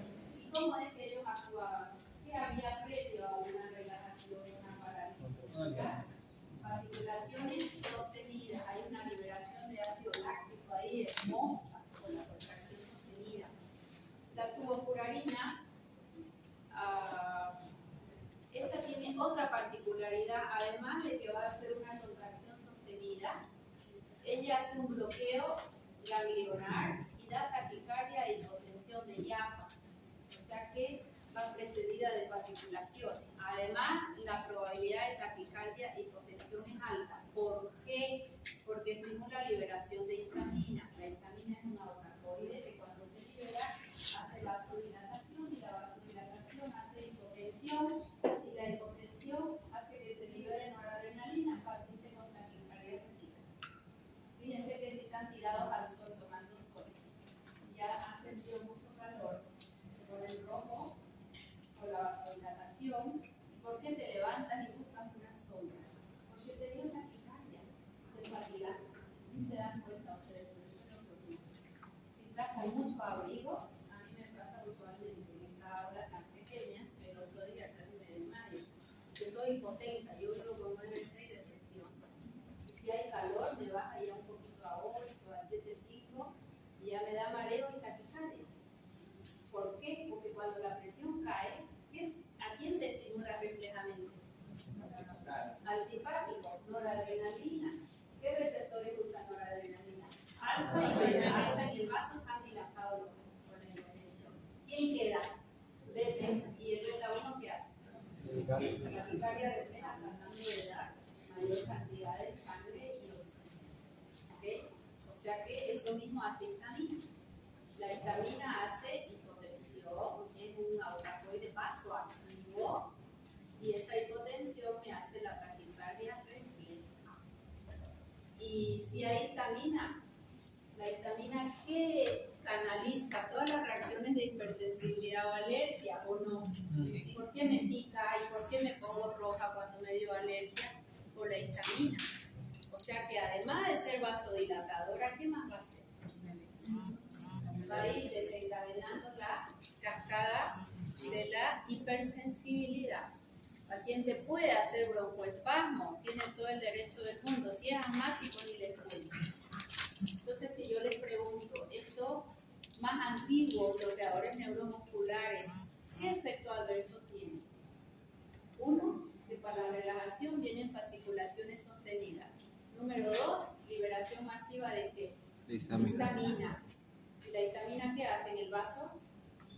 ¿Cómo es que ellos actuaban? ¿Qué había previo a una relajación, una parálisis? Fasciculaciones sostenidas. Hay una liberación de ácido láctico ahí hermosa con la contracción sostenida. La tubofurarina, esta tiene otra particularidad, además de que va a hacer una contracción sostenida. Ella hace un bloqueo ganglionar y da taquicardia e hipotensión de llama, o sea que va precedida de fasciculaciones. Además, la probabilidad de taquicardia e hipotensión es alta. ¿Por qué? Porque estimula la liberación de histamina. La histamina es una organoide que cuando se libera hace vasodilatación y la vasodilatación hace hipotensión y la hipotensión hace que se libere noradrenalina al paciente con taquicardia. Fíjense que si están tirados al sol tomando sol, ya han sentido mucho calor, se ponen rojo por la vasodilatación. ¿Y por qué te levantas y buscas una sombra? Porque te dio taquicardia, te fatiga. Ni se dan cuenta ustedes, por eso no se olvida. Si estás con mucho abrigo, a mí me pasa usualmente en esta aula tan pequeña, pero otro día casi me desmayo. Yo soy hipotensa, yo vivo con 9,6 de presión. Y si hay calor, me baja ya un poquito a 8, a 7,5 y ya me da mareo y taquicardia. ¿Por qué? Porque cuando la presión cae, ¿a quién se estimula reflejamente? Al simpático, noradrenalina. ¿Qué receptores usan noradrenalina? Alfa y beta. Alfa en el vaso están dilatados los vasos con la hipertensión. ¿Quién queda? Beta. ¿Y el beta 1 qué hace? La taquicardia refleja tratando de dar mayor cantidad de sangre y oxígeno. ¿Okay? O sea que eso mismo hace histamina. La histamina hace hipotensión, es un autacoide vasoactivo y esa hipotensión me hace la taquicardia refleja. Y si hay histamina, la histamina que canaliza todas las reacciones de hipersensibilidad o alergia o no. ¿Por qué me pica y por qué me pongo roja cuando me dio alergia? Por la histamina. O sea que además de ser vasodilatadora, ¿qué más va a hacer? Va a ir desencadenando la cascada de la hipersensibilidad. El paciente puede hacer broncoespasmo, tiene todo el derecho del mundo. Si es asmático, ni le cuento. Entonces, si yo les pregunto, estos más antiguos bloqueadores neuromusculares, ¿qué efecto adverso tienen? Uno, que para la relajación vienen fasciculaciones sostenidas. Número 2, liberación masiva de ¿qué? Histamina. ¿Y la histamina qué hace en el vaso?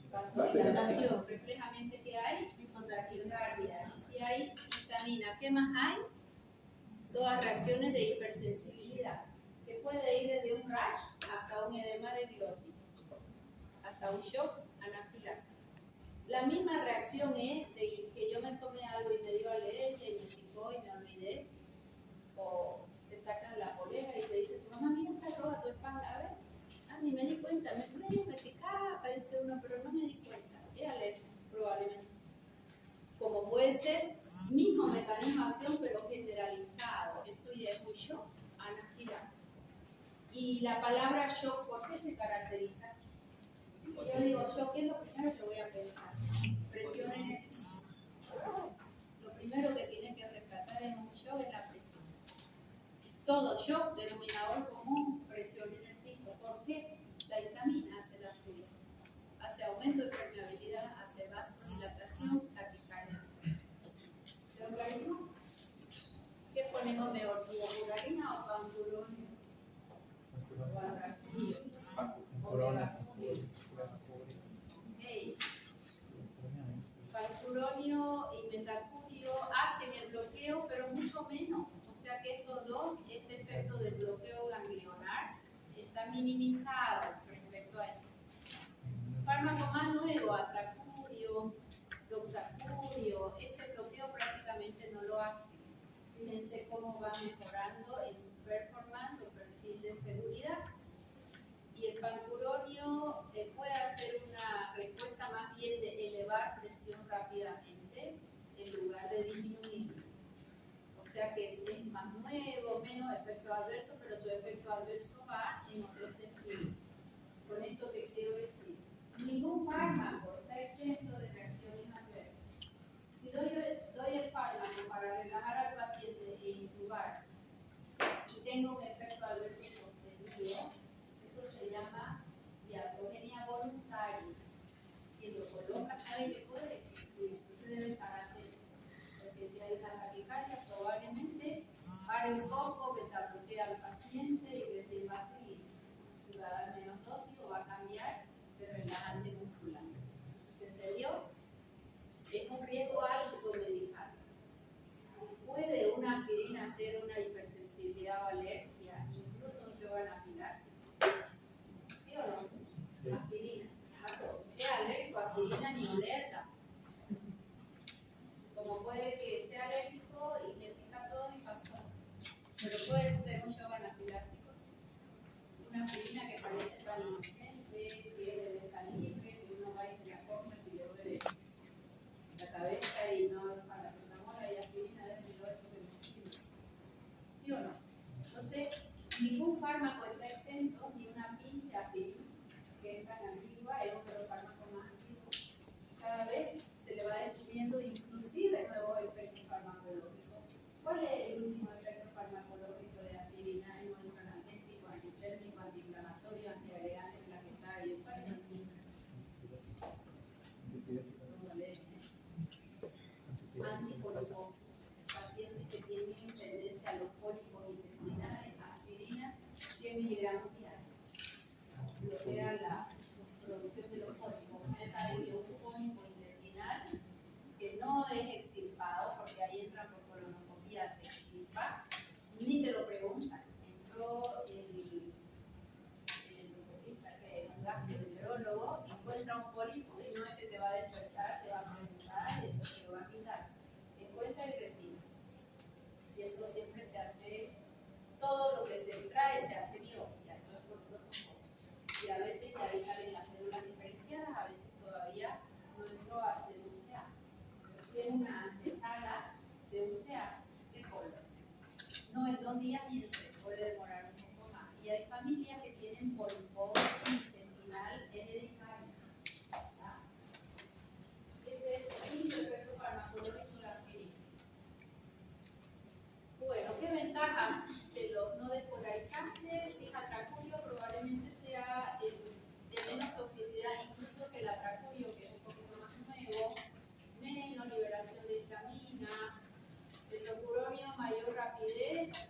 Vasodilatación. Reflejamente, ¿qué hay? Taquicardia. Y si hay histamina, ¿qué más hay? Todas reacciones de hipersensibilidad, que puede ir desde un rash hasta un edema de glotis, hasta un shock anafiláctico. La misma reacción es de que yo me tomé algo y me dio alergia y me picó y me olvidé, o te sacan la polera y te dicen, mamá, mira, está roja tu espalda, a ver. Ni me di cuenta, me picaba, parece uno, pero no me di cuenta. Es alergia, probablemente. Como puede ser, mismo mecanismo de acción, pero generalizado. Eso ya es un shock anafiláctico. Y la palabra shock, ¿por qué se caracteriza? Si yo digo shock, ¿qué es lo primero que voy a pensar? Presión en el piso. Lo primero que tiene que rescatar en un shock es la presión. Todo shock, denominador común, presión en el piso. ¿Por qué? La histamina hace la suya. Hace aumento de permeabilidad, hace vasodilatación, taquicardia. ¿Quedó clarísimo? ¿Qué ponemos mejor, tubulina o pancuronio? Pancuronio y metacurio hacen el bloqueo, pero mucho menos. O sea que estos dos, este efecto del bloqueo ganglionar está minimizado respecto a esto. Fármaco más nuevo, atracurio, doxacurio, ese bloqueo prácticamente no lo hace. Fíjense cómo va mejorando en su performance o perfil de seguridad. Y el pancuronio puede hacer una respuesta más bien de elevar presión rápidamente en lugar de disminuir. O sea que es más nuevo, menos efecto adverso, pero su efecto adverso va en otro sentido. Con esto que quiero decir, ningún fármaco está exento de reacciones adversas. Si doy el fármaco para relajar al paciente e intubar y tengo un efecto adverso sostenido, eso se llama iatrogenia voluntaria. Quien lo coloca sabe que puede existir, entonces debe estar atento. Porque si hay una taquicardia, probablemente pare un poco, beta-bloquea al paciente y recién va a seguir. Si va a dar menos dosis o va a cambiar de relajante muscular. ¿Se entendió? Es un riesgo alto medical. ¿Puede una aspirina hacer una hipersensibilidad o alergia, incluso un shock anafiláctico? ¿Sí o no? Sí. Aspirina. ¿Es alérgico a aspirina ni olerla? Como puede que sea alérgico y le pica todo y pasó. Pero puede ser un shock anafiláctico, sí. Una aspirina que parece tan inocente, que es de venta libre, que uno va y se la compra y le duele la cabeza y no es paracetamol y aspirina de todo eso que me sirve. ¿Sí o no? Entonces, ningún fármaco está exento, ni una pinche aspirina, que es tan antigua, es uno de los fármacos más antiguos. Cada vez Antipoliposis. Pacientes que tienen tendencia a los pólipos intestinales, aspirina, 100 miligramos diarios. Bloquea la producción de los pólipos. Ustedes saben que un pólipo intestinal que no es extirpado, porque ahí entra por colonoscopía, se extirpa, ni te lo preguntan. Entró el gastroenterólogo, encuentra un pólipo y no es que te va a despertar, te va a preguntar y entonces lo va a quitar. Encuentra y retira. Y eso siempre se hace, todo lo que se extrae se hace biopsia, eso es por protocolo. Y a veces ya ahí salen las células diferenciadas, a veces todavía no entró a hacer UCA. Tiene una antesala de UCA de color. No en 2 días ni en 3, puede demorar un poco más. Y hay familias que tienen poliposis intestinal hereditaria. ¿Qué es eso? Y el efecto farmacológico de la aspirina. Bueno, ¿qué ventajas de los no despolarizantes? Cisatracurio probablemente sea de menos toxicidad incluso que el atracurio, que es un poquito más nuevo, menos liberación de histamina, el rocuronio mayor rapidez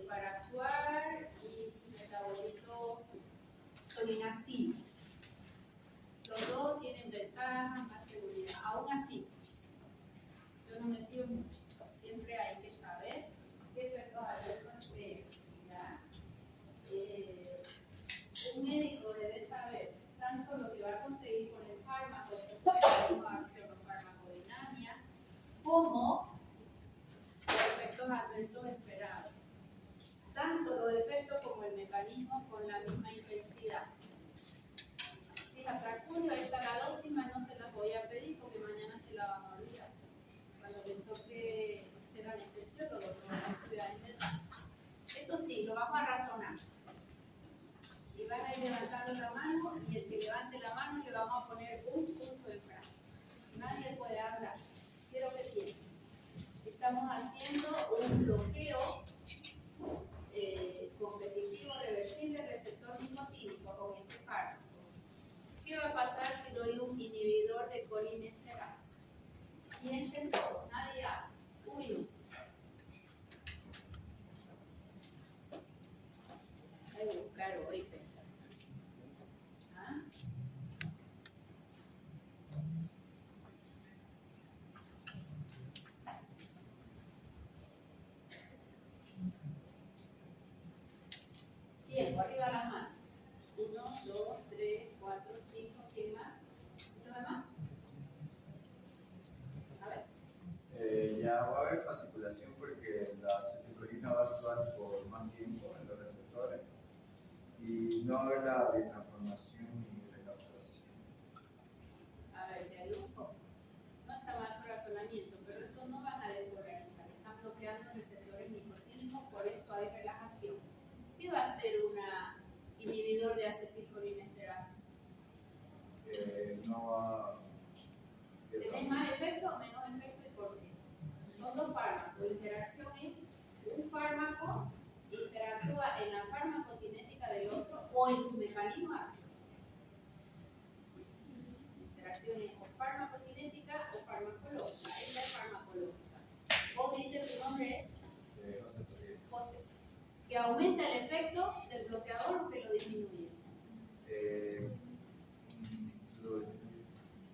para actuar y sus metabolitos son inactivos. Los dos tienen ventajas, más seguridad. Aún así, yo no me fío mucho. Siempre hay que saber qué efectos adversos esperan. Un médico debe saber tanto lo que va a conseguir con el fármaco, su mecanismo de acción o farmacodinamia, como los efectos adversos esperados. Tanto los efectos como el mecanismo con la misma intensidad. Si la atracurio, ahí está la dosis, más no se las voy a pedir porque mañana se la van a olvidar. Cuando les toque ser anestesiólogo, lo van a estudiar en detalle. Esto sí, lo vamos a razonar. Y van a ir levantando la mano y el que levante la mano le vamos a poner un punto de frase. Nadie puede hablar. Quiero que piensen. Estamos haciendo un bloqueo competitivo, reversible, receptor nicotínico con este fármaco. ¿Qué va a pasar si doy un inhibidor de colinesterasa? Piensen todos, nadie habla. Un minuto. Hay que buscar hoy pensar. ¿Ah? Tiempo, arriba las manos. 1, 2, 3, 4, 5, ¿quién más? ¿Lo demás? A ver. Ya va a haber fasciculación porque la acetilcolina va a actuar por más tiempo en los receptores y no va a haber la transformación ni recaptación. A ver, te ayudo un poco. No está mal tu razonamiento, pero estos no van a despolarizar, están bloqueando receptores nicotínicos, por eso hay relajación. ¿Qué va a hacer un inhibidor de acetilcolinesterasa? No va. ¿Tenés más efecto o menos efecto y por qué? Son dos fármacos. La interacción es un fármaco interactúa en la farmacocinética del otro o en su mecanismo de acción. Interacción es o farmacocinética o farmacológica. Esta es farmacológica. Vos dices tu nombre es José. ¿Que aumenta el efecto del bloqueador o que lo disminuye?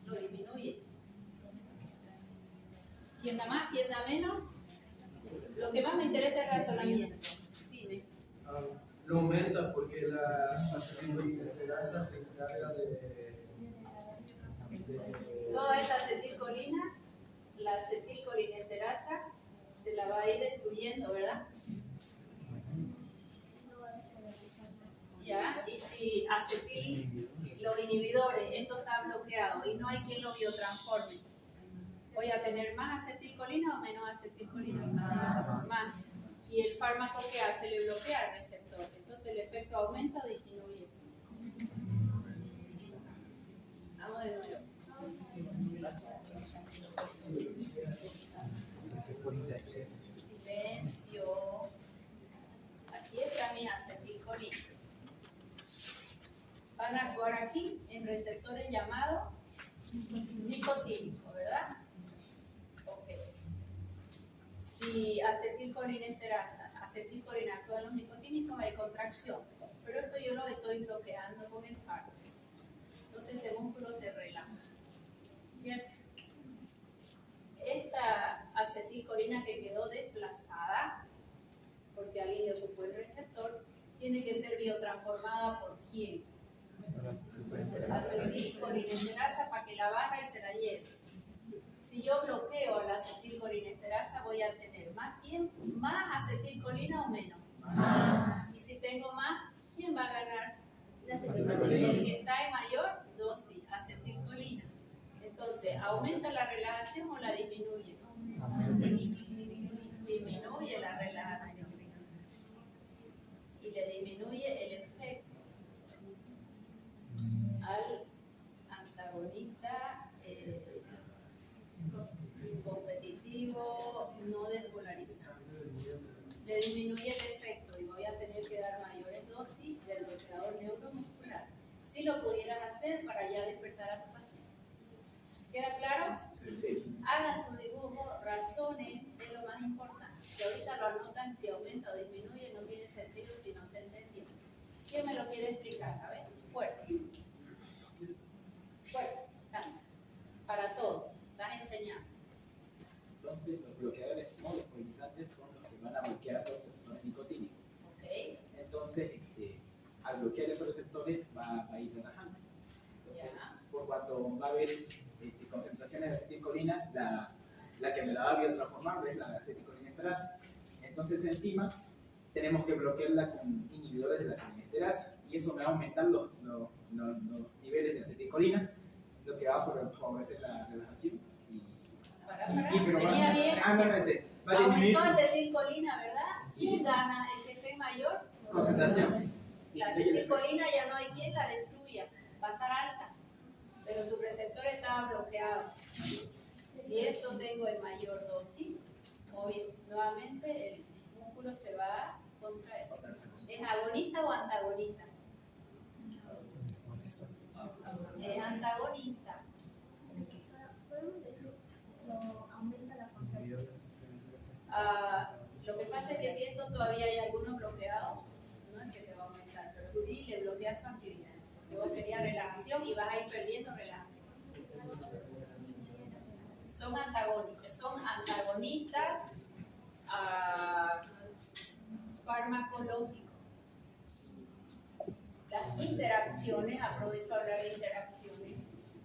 Lo disminuye. ¿Quién da más? ¿Quién da menos? Lo que más me interesa es el razonamiento. Dime. Lo aumenta porque la acetilcolina se encarga de Toda esta acetilcolina, la acetilcolinesterasa, se la va a ir destruyendo, ¿verdad? Ya, y si los inhibidores, esto está bloqueado y no hay quien lo biotransforme, ¿voy a tener más acetilcolina o menos acetilcolina? Más. Y el fármaco que hace le bloquea el receptor, entonces el efecto aumenta o disminuye. Vamos de nuevo. Silencio. Aquí está mi acetilcolina. Van a actuar aquí en receptores llamados nicotínico, ¿verdad? Ok. Si acetilcolinesterasa, acetilcolina actúa en los nicotínicos, hay contracción. Pero esto yo lo estoy bloqueando con el fármaco. Entonces este músculo se relaja. ¿Cierto? Esta acetilcolina que quedó desplazada, porque alguien le ocupó el receptor, tiene que ser biotransformada por quién. Acetilcolinesterasa para que la barra y se la lleve. Si yo bloqueo a la acetilcolinesterasa, voy a tener más tiempo, más acetilcolina o menos. Más. Y si tengo más, ¿quién va a ganar? La acetilcolina. El que está en mayor dosis, acetilcolina. Entonces, ¿aumenta la relajación o la disminuye? Disminuye la relajación. Y le disminuye el efecto al antagonista competitivo no despolarizado. Le disminuye el efecto y voy a tener que dar mayores dosis del bloqueador neuromuscular. Si lo pudieras hacer para ya despertar a tu paciente. ¿Queda claro? Sí. Hagan su dibujo, razonen, es lo más importante. Que ahorita lo anotan, si aumenta o disminuye, no tiene sentido si no se entendió. ¿Quién me lo quiere explicar? A ver, fuerte. Fuerte, canta. Para todo, estás enseñando. Entonces, los bloqueadores no despolitizantes son los que van a bloquear los receptores nicotínicos. Okay. Entonces, al bloquear esos receptores va a ir relajando. Entonces, por cuanto va a haber concentraciones de acetilcolina, la que me la va a biotransformar es la acetilcolinesterasa. Entonces, encima, tenemos que bloquearla con inhibidores de la colinesterasa y eso me va a aumentar los niveles de acetilcolina, lo que va a favorecer la relajación. Sería bien. Aumentó acetilcolina, ¿verdad? ¿Quién gana? El que esté mayor. Concentración. La acetilcolina ya no hay quien la destruya, va a estar alta, pero su receptor estaba bloqueado. Si esto tengo en mayor dosis, nuevamente el músculo se va a contraer. ¿Es agonista o antagonista? Es antagonista. Lo que pasa es que si esto todavía hay algunos bloqueados, no es que te va a aumentar, pero sí le bloquea su actividad. Porque vos querías relajación y vas a ir perdiendo relajación. Son antagónicos, son antagonistas farmacológicos. Las interacciones, aprovecho a hablar de interacciones,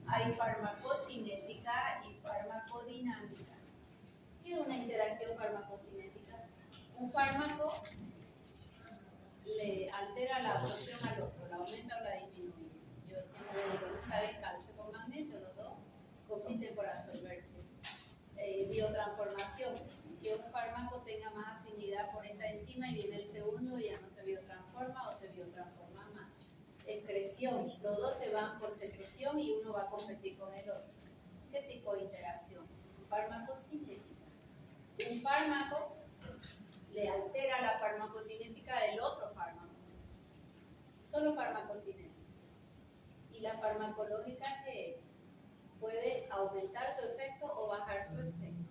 hay farmacocinética y farmacodinámica. ¿Qué es una interacción farmacocinética? Un fármaco le altera la absorción al otro, la aumenta o la disminuye. Yo siempre digo, busca de calcio con magnesio, los dos compiten por absorberse. Biotransformación, que un fármaco tenga más afinidad por esta enzima y viene el segundo y ya no se biotransforma o se biotransforma más. Excreción, los dos se van por secreción y uno va a competir con el otro. ¿Qué tipo de interacción? Farmacocinética. Un fármaco le altera la farmacocinética del otro fármaco. Solo farmacocinética. Y la farmacológica que puede aumentar su efecto o bajar su efecto.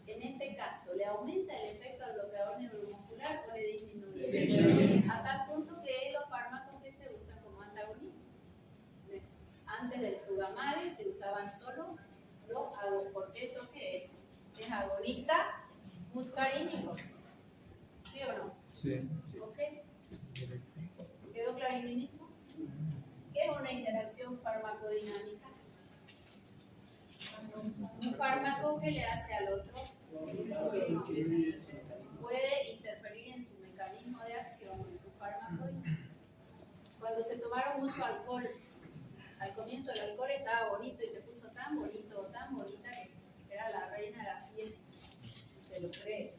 En este caso, ¿le aumenta el efecto al bloqueador neuromuscular o le disminuye? A tal punto que los fármacos que se usan como antagonistas. Antes del Sugammadex se usaban solo los agonistas. Porque esto que es agonista muscarínico. ¿Sí o no? Sí. ¿Ok? ¿Quedó claro el mismo? ¿Qué es una interacción farmacodinámica? Un fármaco que le hace al otro puede interferir en su mecanismo de acción, en su fármaco. Cuando se tomaron mucho alcohol, al comienzo el alcohol estaba bonito y te puso tan bonito, tan bonita que era la reina de la fiesta. Te lo crees,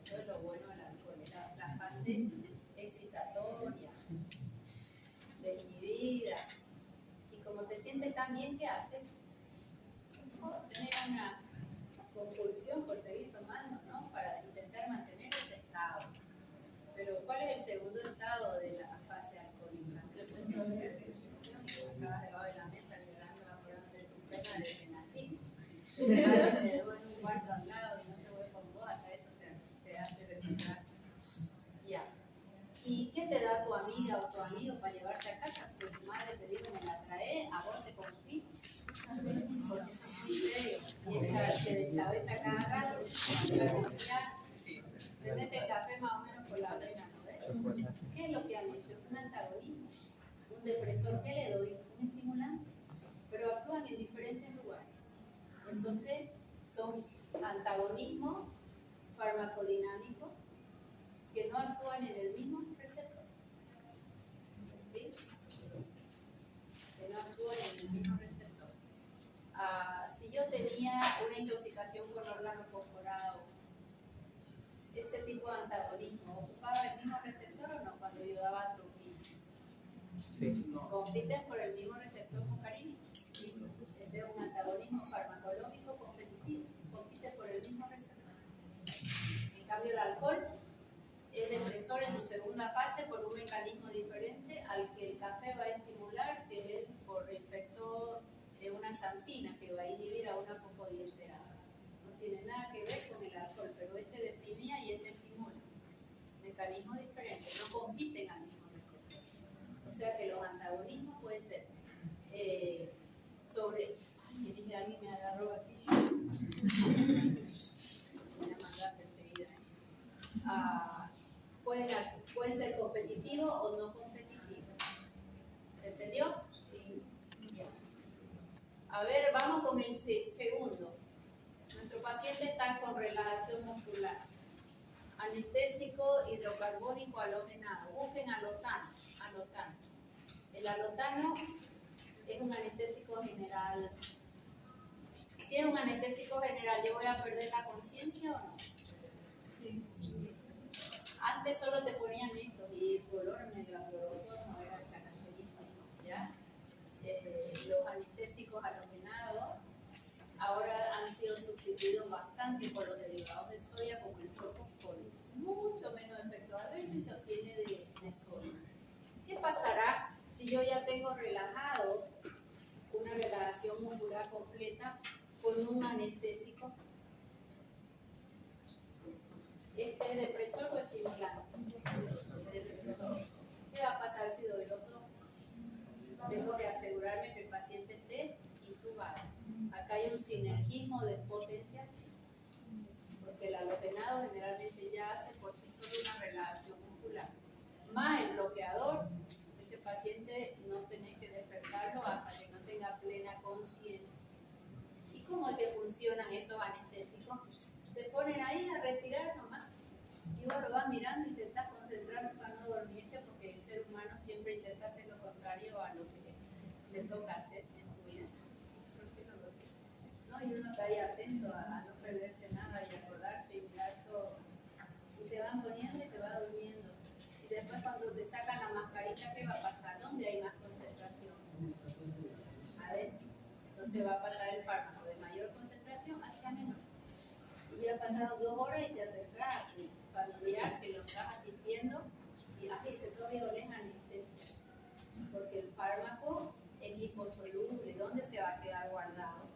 eso es lo bueno del alcohol, era la fase excitatoria, desinhibida. Y como te sientes tan bien, ¿qué haces? Tener una compulsión por seguir tomando, ¿no? Para intentar mantener ese estado. Pero ¿cuál es el segundo estado de la fase alcohólica? Acabas debajo de la mesa liberando la prueba de tu pena desde que naciste. en un cuarto al lado y no se vuelve con vos, hasta eso te hace respetar. Ya. ¿Y qué te da tu amiga o tu amigo para llevarte a casa? Pues tu madre te dijo, me la trae, a vos te confío. Porque eso es muy serio. Y esta que de chaveta cada rato, la confía, se mete café más o menos por la vena, ¿no ves? ¿Qué es lo que han hecho? Un antagonismo. Un depresor, ¿qué le doy? Un estimulante. Pero actúan en diferentes lugares. Entonces, son antagonismos farmacodinámicos que no actúan en el mismo receptor. ¿Sí? Que no actúan en el mismo receptor. Si yo tenía una intoxicación con órgano fosforado, ese tipo de antagonismo, ¿ocupaba el mismo receptor o no cuando yo daba atropina? Sí. Compiten por el mismo receptor muscarínico. Ese es un antagonismo farmacológico competitivo, compite por el mismo receptor. En cambio, el alcohol es depresor en su segunda fase por un mecanismo diferente al que el café va a estimular, que es por efecto de una xantina que va a inhibir a una fosfodiesterasa. No tiene nada que ver con el alcohol, pero este deprimía y este estimula. Mecanismos diferentes, no compiten al mismo receptor. O sea que los antagonismos pueden ser sobre... Ay, dije, alguien me agarró aquí. Se me mandaste enseguida. Pueden ser competitivos o no competitivos. ¿Se entendió? Sí. Ya. A ver, vamos con el segundo. Nuestro paciente está con relajación muscular. Anestésico hidrocarbónico halogenado. Busquen alotano. El alotano es un anestésico general. Si es un anestésico general, ¿yo voy a perder la conciencia o no? Sí. Antes solo te ponían esto y su olor medio agrodoloroso no era característico, ¿ya? Los anestésicos halogenados ahora han sido sustituidos bastante por los derivados de soya como el propofol. Mucho menos efecto adverso y se obtiene de soya. ¿Qué pasará si yo ya tengo relajado una relajación muscular completa con un anestésico? ¿Este es depresor o estimulante? Depresor. ¿Qué va a pasar si doy los dos? Tengo que asegurarme que el paciente esté intubado. Acá hay un sinergismo de potenciación, porque el halogenado generalmente ya hace por sí solo una relajación muscular. Más el bloqueador, ese paciente no tenés que despertarlo hasta que no tenga plena conciencia. ¿Y cómo es que funcionan estos anestésicos? Te ponen ahí a respirar nomás. Y vos lo vas mirando e intentás concentrarte para no dormirte, porque el ser humano siempre intenta hacer lo contrario a lo que le toca hacer en su vida. ¿Por qué no lo sé? ¿No? Y uno está ahí atento a no perderse nada y acordarse y mirar todo. Y te van poniendo y te va durmiendo. Y después cuando te sacan la mascarita, ¿qué va a pasar? ¿Dónde hay más concentración? Adentro. Entonces va a pasar el fármaco de mayor concentración hacia menor. Y ya pasaron 2 horas y te acercas a tu familiar que lo estás asistiendo y dice, todavía olés anestesia. Porque el fármaco es liposoluble. ¿Dónde se va a quedar guardado?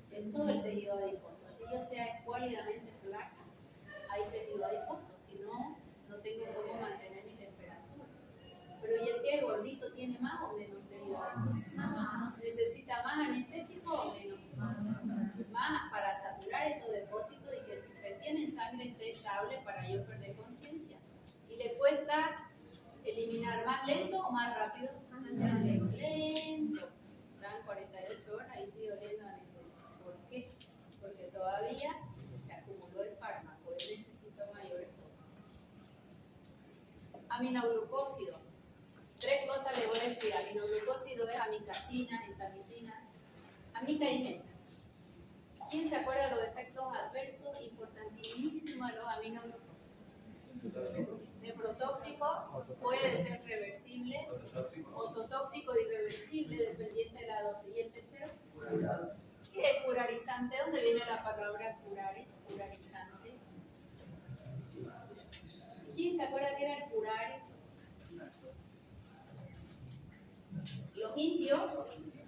En todo el tejido adiposo. Así yo sea escuálidamente flaca, hay tejido adiposo. Si no, no tengo cómo mantener mi temperatura. Pero ¿y el que es gordito tiene más o menos tejido adiposo? ¿Necesita más anestésico o menos? Más para saturar esos depósitos y que recién en sangre esté estable para yo perder conciencia. Y le cuesta eliminar más lento o más rápido. Lento. Dan 48 horas y sigue oliendo anestesia. ¿Por qué? Porque todavía se acumuló el fármaco. Él necesita mayores dosis. Aminoglucósido. 3 cosas le voy a decir. Aminoglucósido es amicacina, gentamicina, amica y genta. ¿Quién se acuerda de los efectos adversos importantísimos de los aminoglucósidos? Nephrotóxico, puede ser reversible, ototóxico irreversible, dependiente de la dosis. ¿Y el tercero? ¿Qué es curarizante? ¿Dónde viene la palabra curare? Curarizante. ¿Quién se acuerda que era el curare? Los indios,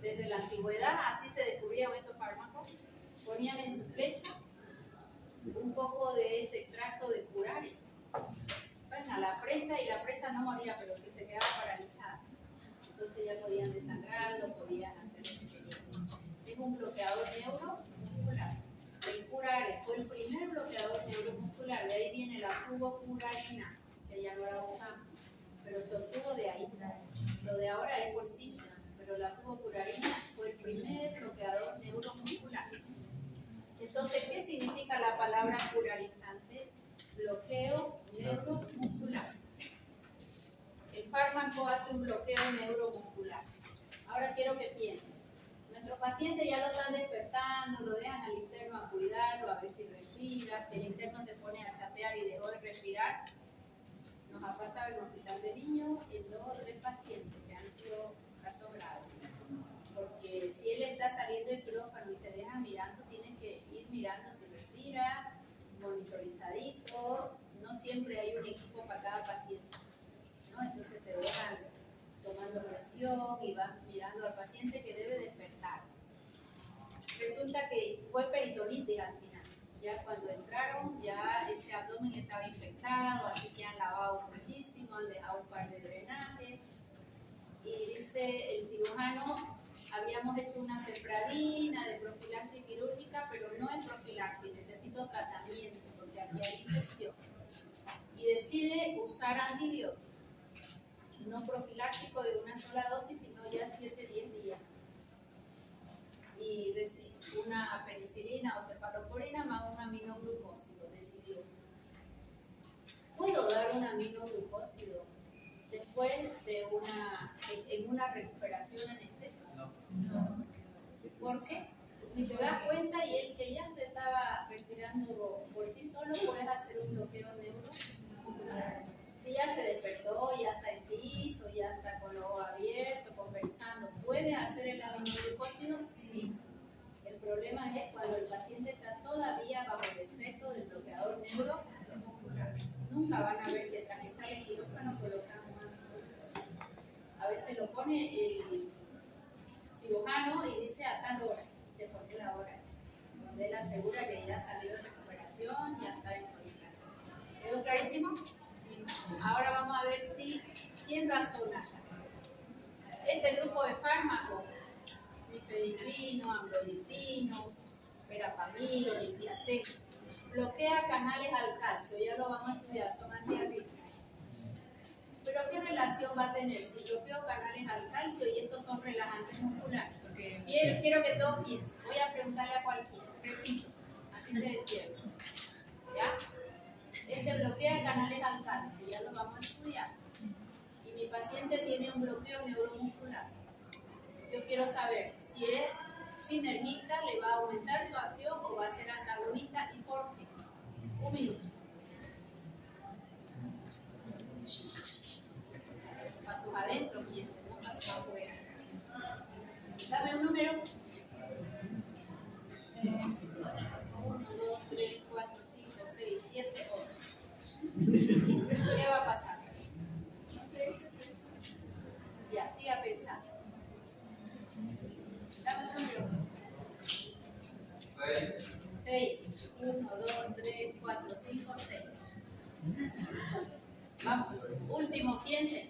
desde la antigüedad, así se descubrieron estos fármacos. ponían en su flecha un poco de ese extracto de curare. Bueno, a la presa, y la presa no moría, pero que se quedaba paralizada. Entonces ya podían desangrarlo, podían hacer lo que querían. Es un bloqueador neuromuscular. El curare fue el primer bloqueador neuromuscular, de ahí viene la tubocurarina, que ya no la usamos, pero se obtuvo de ahí. Lo de ahora es por síntesis, pero la tubocurarina fue el primer bloqueador neuromuscular. Entonces, ¿qué significa la palabra curarizante? Bloqueo neuromuscular. El fármaco hace un bloqueo neuromuscular. Ahora quiero que piensen. Nuestros pacientes ya lo están despertando, lo dejan al interno a cuidarlo, a ver si respira. Si el interno se pone a chatear y dejó de respirar, nos ha pasado en el hospital de niños en 2 o 3 pacientes que han sido casos graves. Porque si él está saliendo del quirófano y te deja mirando, tienes que ir mirando si respira, monitorizadito. No siempre hay un equipo para cada paciente, ¿no? Entonces te dejan tomando presión y vas mirando al paciente que debe despertarse. Resulta que fue peritonitis al final. Ya cuando entraron, ya ese abdomen estaba infectado, así que han lavado muchísimo, han dejado un par de drenajes. Y dice el cirujano, habíamos hecho una cefradina de profilaxis quirúrgica, pero no es profilaxis, necesito tratamiento porque aquí hay infección. Y decide usar antibióticos, no profiláctico de una sola dosis, sino ya 7-10 días. Y una penicilina o cefalosporina más un aminoglucósido, decidió. ¿Puedo dar un aminoglucósido después de en una recuperación anestésica? No. ¿Por qué? Ni te das cuenta y él que ya se estaba respirando por sí solo, puedes hacer un bloqueo neuromuscular. Si ya se despertó, ya está en piso, ya está con los ojos abiertos, conversando, ¿puede hacer el aminoglucósido? Sí. El problema es cuando el paciente está todavía bajo el efecto del bloqueador neuromuscular. Nunca van a ver que tras que sale el quirófano colocan un aminoglucósido. A veces lo pone el cirujano y dice a tal hora, te pone la hora, donde él asegura que ya salió de recuperación, ya está en su habitación. ¿Quedó clarísimo? Ahora vamos a ver quién razona. Este grupo de fármacos, nifedipino, amlodipino, verapamilo, dipiacet, bloquea canales al calcio, ya lo vamos a estudiar, son antiarrítmicos. Pero ¿qué relación va a tener si bloqueo canales al calcio y estos son relajantes musculares? Quiero que todos piensen, voy a preguntarle a cualquiera, repito, así se despierta. ¿Ya? Este bloquea canales al calcio, ya lo vamos a estudiar. Y mi paciente tiene un bloqueo neuromuscular. Yo quiero saber si es sinergista, le va a aumentar su acción o va a ser antagonista y por qué. Un minuto. Pasos adentro, piensen, no pasos afuera. Dame un número. 1, 2, 3, 4, 5, 6, 7, 8. ¿Qué va a pasar? Ya, siga pensando. Dame un número. 6. 1, 2, 3, 4, 5, 6. Vamos. Último, piensen.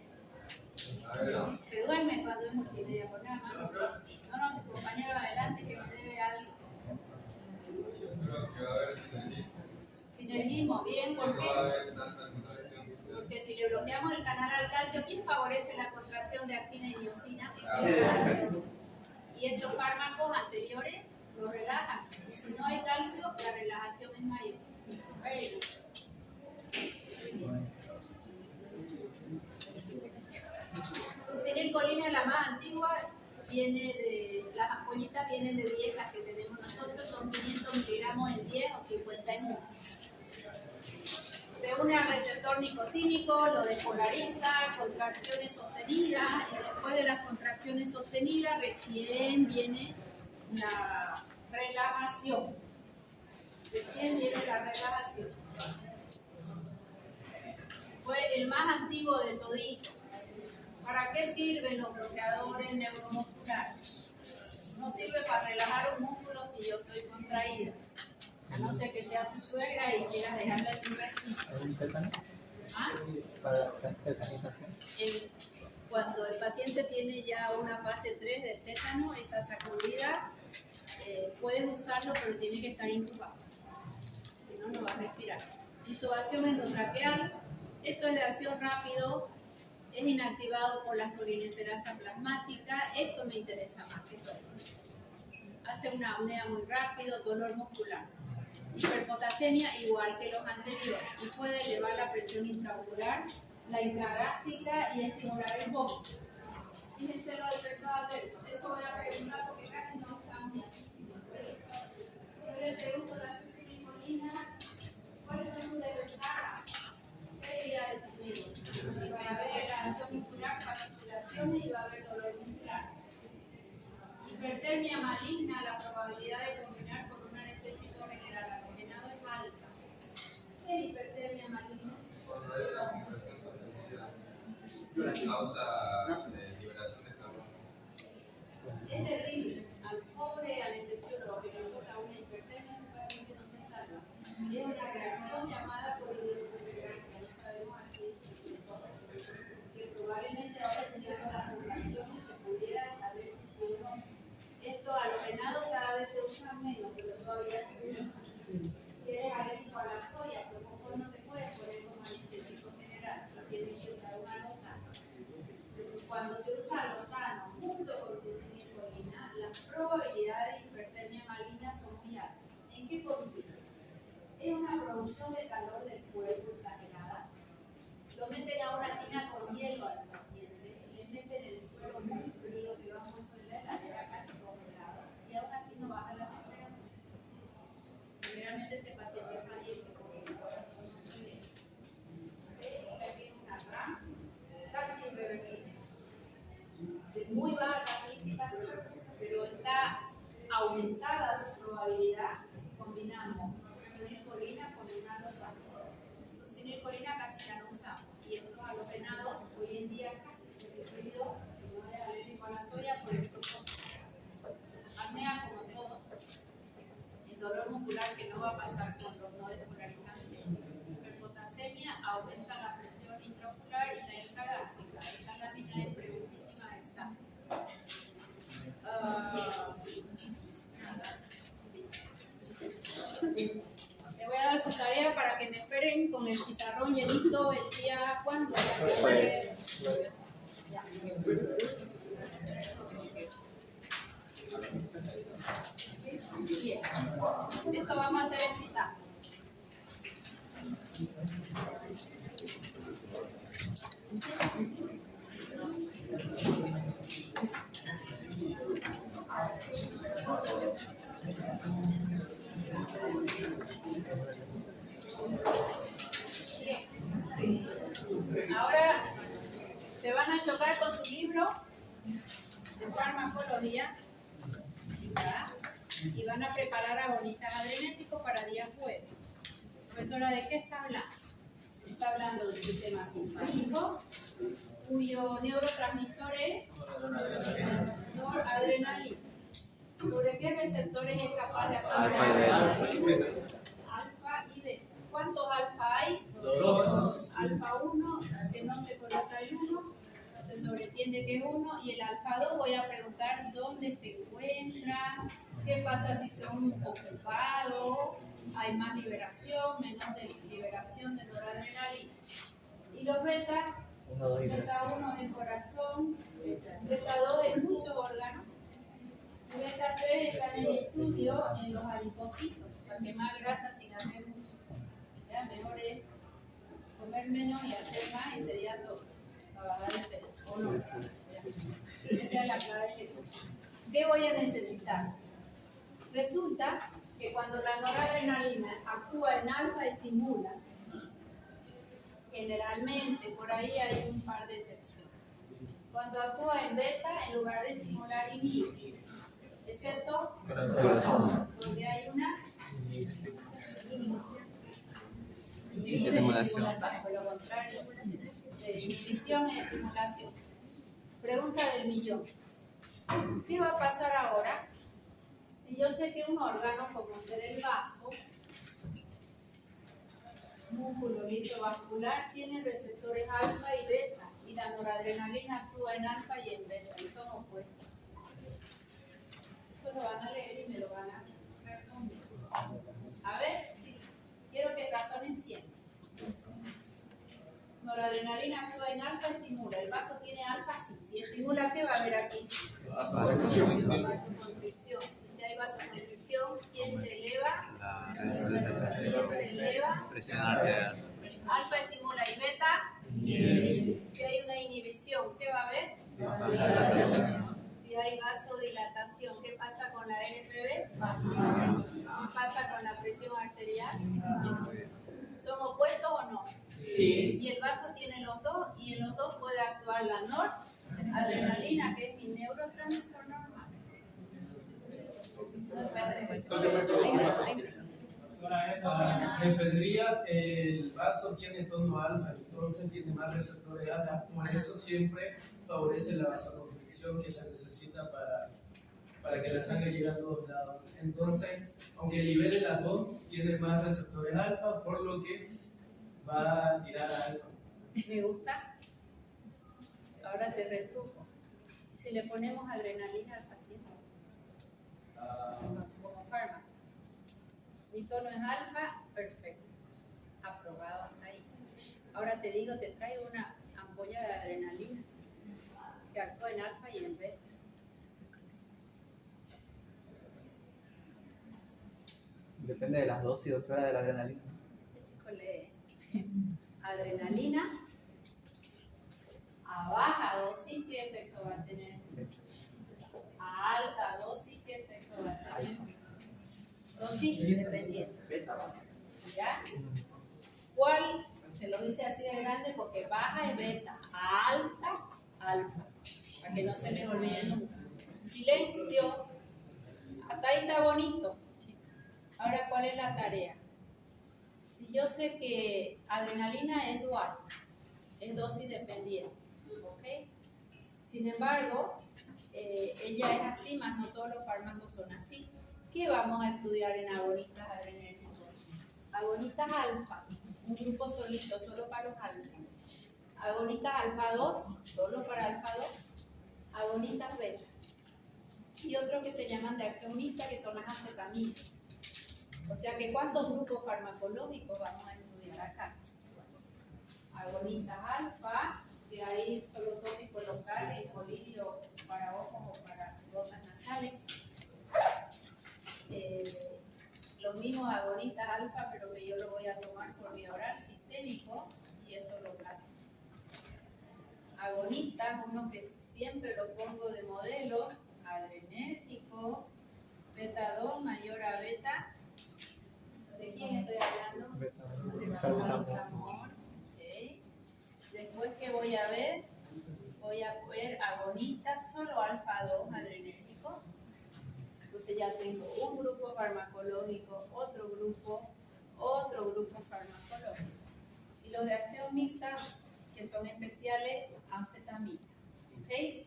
Se duerme cuando es multimedia. Por nada más. No, tu compañero adelante que me debe algo. Sinergismo, bien, ¿por qué? Porque si le bloqueamos el canal al calcio, ¿quién favorece la contracción de actina y miosina? Y estos fármacos anteriores lo relajan. Y si no hay calcio, la relajación es mayor. Very good. Succinilcolina es la más antigua, las ampollitas vienen de dietas que tenemos nosotros, son 500 miligramos en 10 o 50 en 1. Se une al receptor nicotínico, lo despolariza, contracciones sostenidas, y después de las contracciones sostenidas recién viene la relajación. Fue el más antiguo de todito. ¿Para qué sirven los bloqueadores neuromusculares? No sirve para relajar un músculo si yo estoy contraído. A no ser que sea tu suegra y quieras dejarla sin respirar. ¿Un tétano? ¿Ah? Para la tetanización. Cuando el paciente tiene ya una fase 3 del tétano, esa sacudida, puedes usarlo, pero tiene que estar intubado. Si no, no va a respirar. Intubación endotraqueal, esto es de acción rápido, es inactivado por la colinesterasa plasmática. Esto me interesa más que todo. Hace una apnea muy rápido, dolor muscular. Hiperpotasemia igual que los anteriores y puede elevar la presión intraocular, la intragástrica y estimular el vómito. Fíjense los efectos adversos. Eso voy a preguntar porque casi no usamos ni succinilcolina. Yo les pregunto la succinilcolina, ¿cuáles son sus desventajas? ¿Qué diría del primero? Y va a haber relajación muscular, fasciculaciones y va a haber dolor muscular. Hipertermia maligna, la probabilidad de combinar con un anestésico general halogenado es alta. ¿Qué es hipertermia maligna? Causa de liberación de calor. Es terrible. Al pobre anestesiólogo que le toca una hipertermia, ese paciente no se salva. Es una reacción llamada polidioxegracia. No sabemos a qué es. Que probablemente ahora teniendo las poblaciones se pudiera saber si siendo esto halogenado cada vez se usa menos, pero todavía se usa. Si eres alérgico a la soya, pues mejor no te puedes poner como anestésico general, tienes que usar una lotano. Cuando se usa lotano junto con succinilcolina, las probabilidades de hipertermia maligna son muy altas. ¿En qué consiste? Es una producción de calor del cuerpo exagerada. Lo meten a una tina con hielo al paciente, le meten el suelo muy frío que va muy fuerte, la nevera casi congelada, y aún así no baja la temperatura. Generalmente ese paciente fallece porque el corazón no se ve. O sea que es una RAM casi irreversible. De muy baja clasificación, pero está aumentada su probabilidad si combinamos succinilcolina con una lotano. Succinilcolina casi ya no usamos, y estos halogenados hoy en día casi sustituidos, si no eres alérgico a la soya, por el fruto. Apnea como todos, el dolor muscular que no va a pasar con los no despolarizantes. Hiperpotasemia aumenta la presión intraocular y la intragástrica. Esa lámina es preguntísima de examen. Le voy a dar su tarea para que me esperen con el pizarrón llenito el día cuando ya. Bien. Esto vamos a hacer en pizarras. Bien. Ahora se van a chocar con su libro de farmacología, ¿verdad? Y van a preparar agonistas adrenérgicos para día jueves. Profesora, ¿de qué está hablando? Está hablando del sistema simpático, cuyo neurotransmisor es noradrenalina. ¿Sobre qué receptores es capaz de actuar? Alfa y beta. Alfa y beta. ¿Cuántos alfa hay? 2. Alfa 1, que no se coloca el 1, se sobreentiende que es 1, y el alfa 2 voy a preguntar dónde se encuentra, qué pasa si son ocupados, hay más liberación, menos liberación de noradrenalina. Y los beta, beta 1 es el corazón, beta 2 es muchos órganos, y beta 3 está en el estudio en los adipocitos, para quemar grasa sin hacer mucho. Ya, mejor es comer menos y hacer más y sería todo, para bajar el peso. ¿O no? Esa es la clave del éxito. ¿Qué voy a necesitar? Resulta que cuando la noradrenalina actúa en alfa, estimula. Generalmente, por ahí hay un par de excepciones. Cuando actúa en beta, en lugar de estimular, inhibe. Excepto donde hay una estimulación. Por lo contrario, inhibición y estimulación. Pregunta del millón. ¿Qué va a pasar ahora si yo sé que un órgano como ser el vaso músculo liso vascular tiene receptores alfa y beta, y la noradrenalina actúa en alfa y en beta, y son opuestos. Eso lo van a leer y me lo van a responder. A ver, sí, quiero que razonen siempre. Noradrenalina actúa en alfa, estimula. El vaso tiene alfa, sí. Si estimula, ¿qué va a haber aquí? Vasoconstricción. Si hay vasoconstricción, ¿quién se eleva? ¿Quién se eleva? Presión arterial. Alfa estimula y beta. Si hay una inhibición, ¿qué va a haber? Si hay vasodilatación, ¿qué pasa con la LPB? ¿Qué pasa con la presión arterial? ¿Son opuestos o no? Sí. Y el vaso tiene los dos, y en los dos puede actuar la noradrenalina, que es mi neurotransmisor normal. Dependría, el vaso tiene tono alfa, entonces tiene más receptores alfa, por eso siempre favorece la vasoconstricción que se necesita para que la sangre llegue a todos lados. Entonces, aunque libere las dos, tiene más receptores alfa, por lo que va a tirar a alfa. Me gusta. Ahora te retruco. Si le ponemos adrenalina al paciente como fármaco, mi tono es alfa, perfecto. Aprobado hasta ahí. Ahora te digo, te traigo una ampolla de adrenalina que actúa en alfa y en beta. Depende de las dosis, doctora, de la adrenalina. Este chico lee adrenalina a baja dosis, ¿qué efecto va a tener? A alta dosis, ¿qué efecto va a tener? Dosis independiente. ¿Ya? ¿Cuál? Se lo dice así de grande porque baja es beta, a alta, alfa. Para que no se les olvide nunca. Silencio. Hasta ahí está bonito. Ahora, ¿cuál es la tarea? Si yo sé que adrenalina es dual, es dosis dependiente, ¿ok? Sin embargo, ella es así, más no todos los fármacos son así. ¿Qué vamos a estudiar en agonistas adrenérgicos? Agonistas alfa, un grupo solito, solo para los alfa. Agonistas alfa 2, solo para alfa 2. Agonistas beta. Y otros que se llaman de acción mixta, que son las anfetaminas. O sea que ¿cuántos grupos farmacológicos vamos a estudiar acá? Agonistas alfa, si hay solo tópico local, el colirio para ojos o para gotas nasales. Los mismos agonistas alfa, pero que yo lo voy a tomar por vía oral sistémico y esto local. Agonistas, uno que siempre lo pongo de modelo, adrenérgico, beta 2 mayor a beta. ¿De quién estoy hablando? De salbutamol. Okay. Después, ¿qué voy a ver? Voy a ver agonistas solo alfa 2 adrenérgico. Entonces ya tengo un grupo farmacológico, otro grupo farmacológico. Y los de acción mixta, que son especiales, anfetamina. ¿Okay?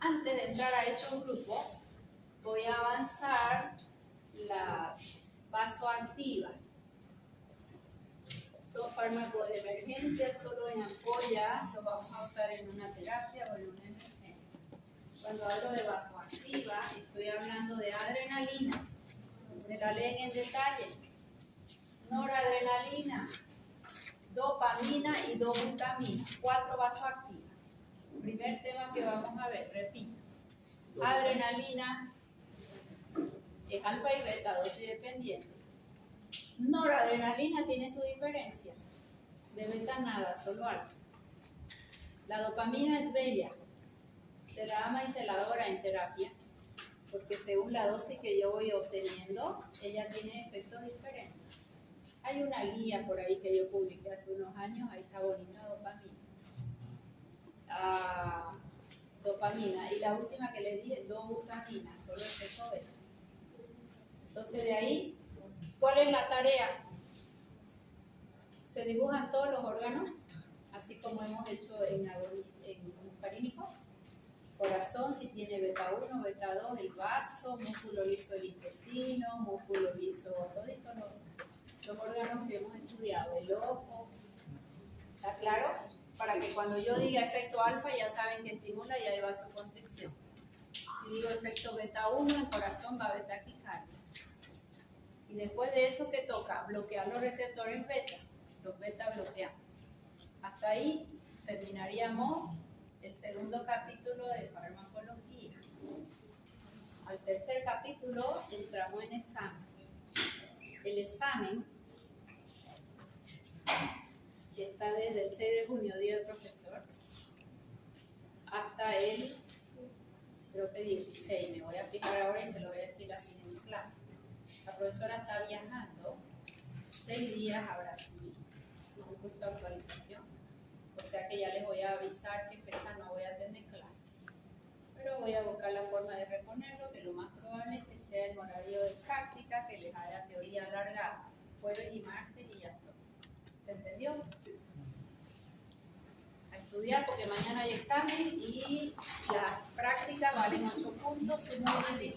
Antes de entrar a esos grupos, voy a avanzar las vasoactivas. Son fármacos de emergencia, solo en ampollas, los vamos a usar en una terapia o en una emergencia. Cuando hablo de vasoactiva, estoy hablando de adrenalina. Me la leen en detalle. Noradrenalina, dopamina y dobutamina. 4 vasoactivas. Primer tema que vamos a ver, repito. Adrenalina es alfa y beta, dosis dependiente. Noradrenalina tiene su diferencia. De beta nada, solo alfa. La dopamina es bella. Se la ama y se la adora en terapia, porque según la dosis que yo voy obteniendo, ella tiene efectos diferentes. Hay una guía por ahí que yo publiqué hace unos años, ahí está bonita dopamina. Dopamina, y la última que les dije, dobutamina, solo efecto beta. Entonces de ahí, ¿cuál es la tarea? Se dibujan todos los órganos, así como hemos hecho en muscarínico. Corazón, si tiene beta 1, beta 2, el vaso, músculo liso del intestino, músculo liso, todos los órganos que hemos estudiado, el ojo, ¿Está claro? Para que cuando yo diga efecto alfa ya saben que estimula y hay vasoconstricción. Si digo efecto beta 1, el corazón va a beta taquicardia. Y después de eso, ¿qué toca? Bloquear los receptores beta. Los beta bloquean. Hasta ahí terminaríamos el segundo capítulo de farmacología. Al tercer capítulo entramos en examen. El examen que está desde el 6 de junio, día del profesor, hasta el, creo que 16, me voy a aplicar ahora y se lo voy a decir la siguiente clase. La profesora está viajando 6 días a Brasil, en un curso de actualización, o sea que ya les voy a avisar qué fecha no voy a tener clase. Pero voy a buscar la forma de reponerlo, que lo más probable es que sea el horario de práctica, que les haga teoría alargada, jueves y martes y ya está. ¿Se entendió? A estudiar porque mañana hay examen y las prácticas valen 8 puntos, sumo de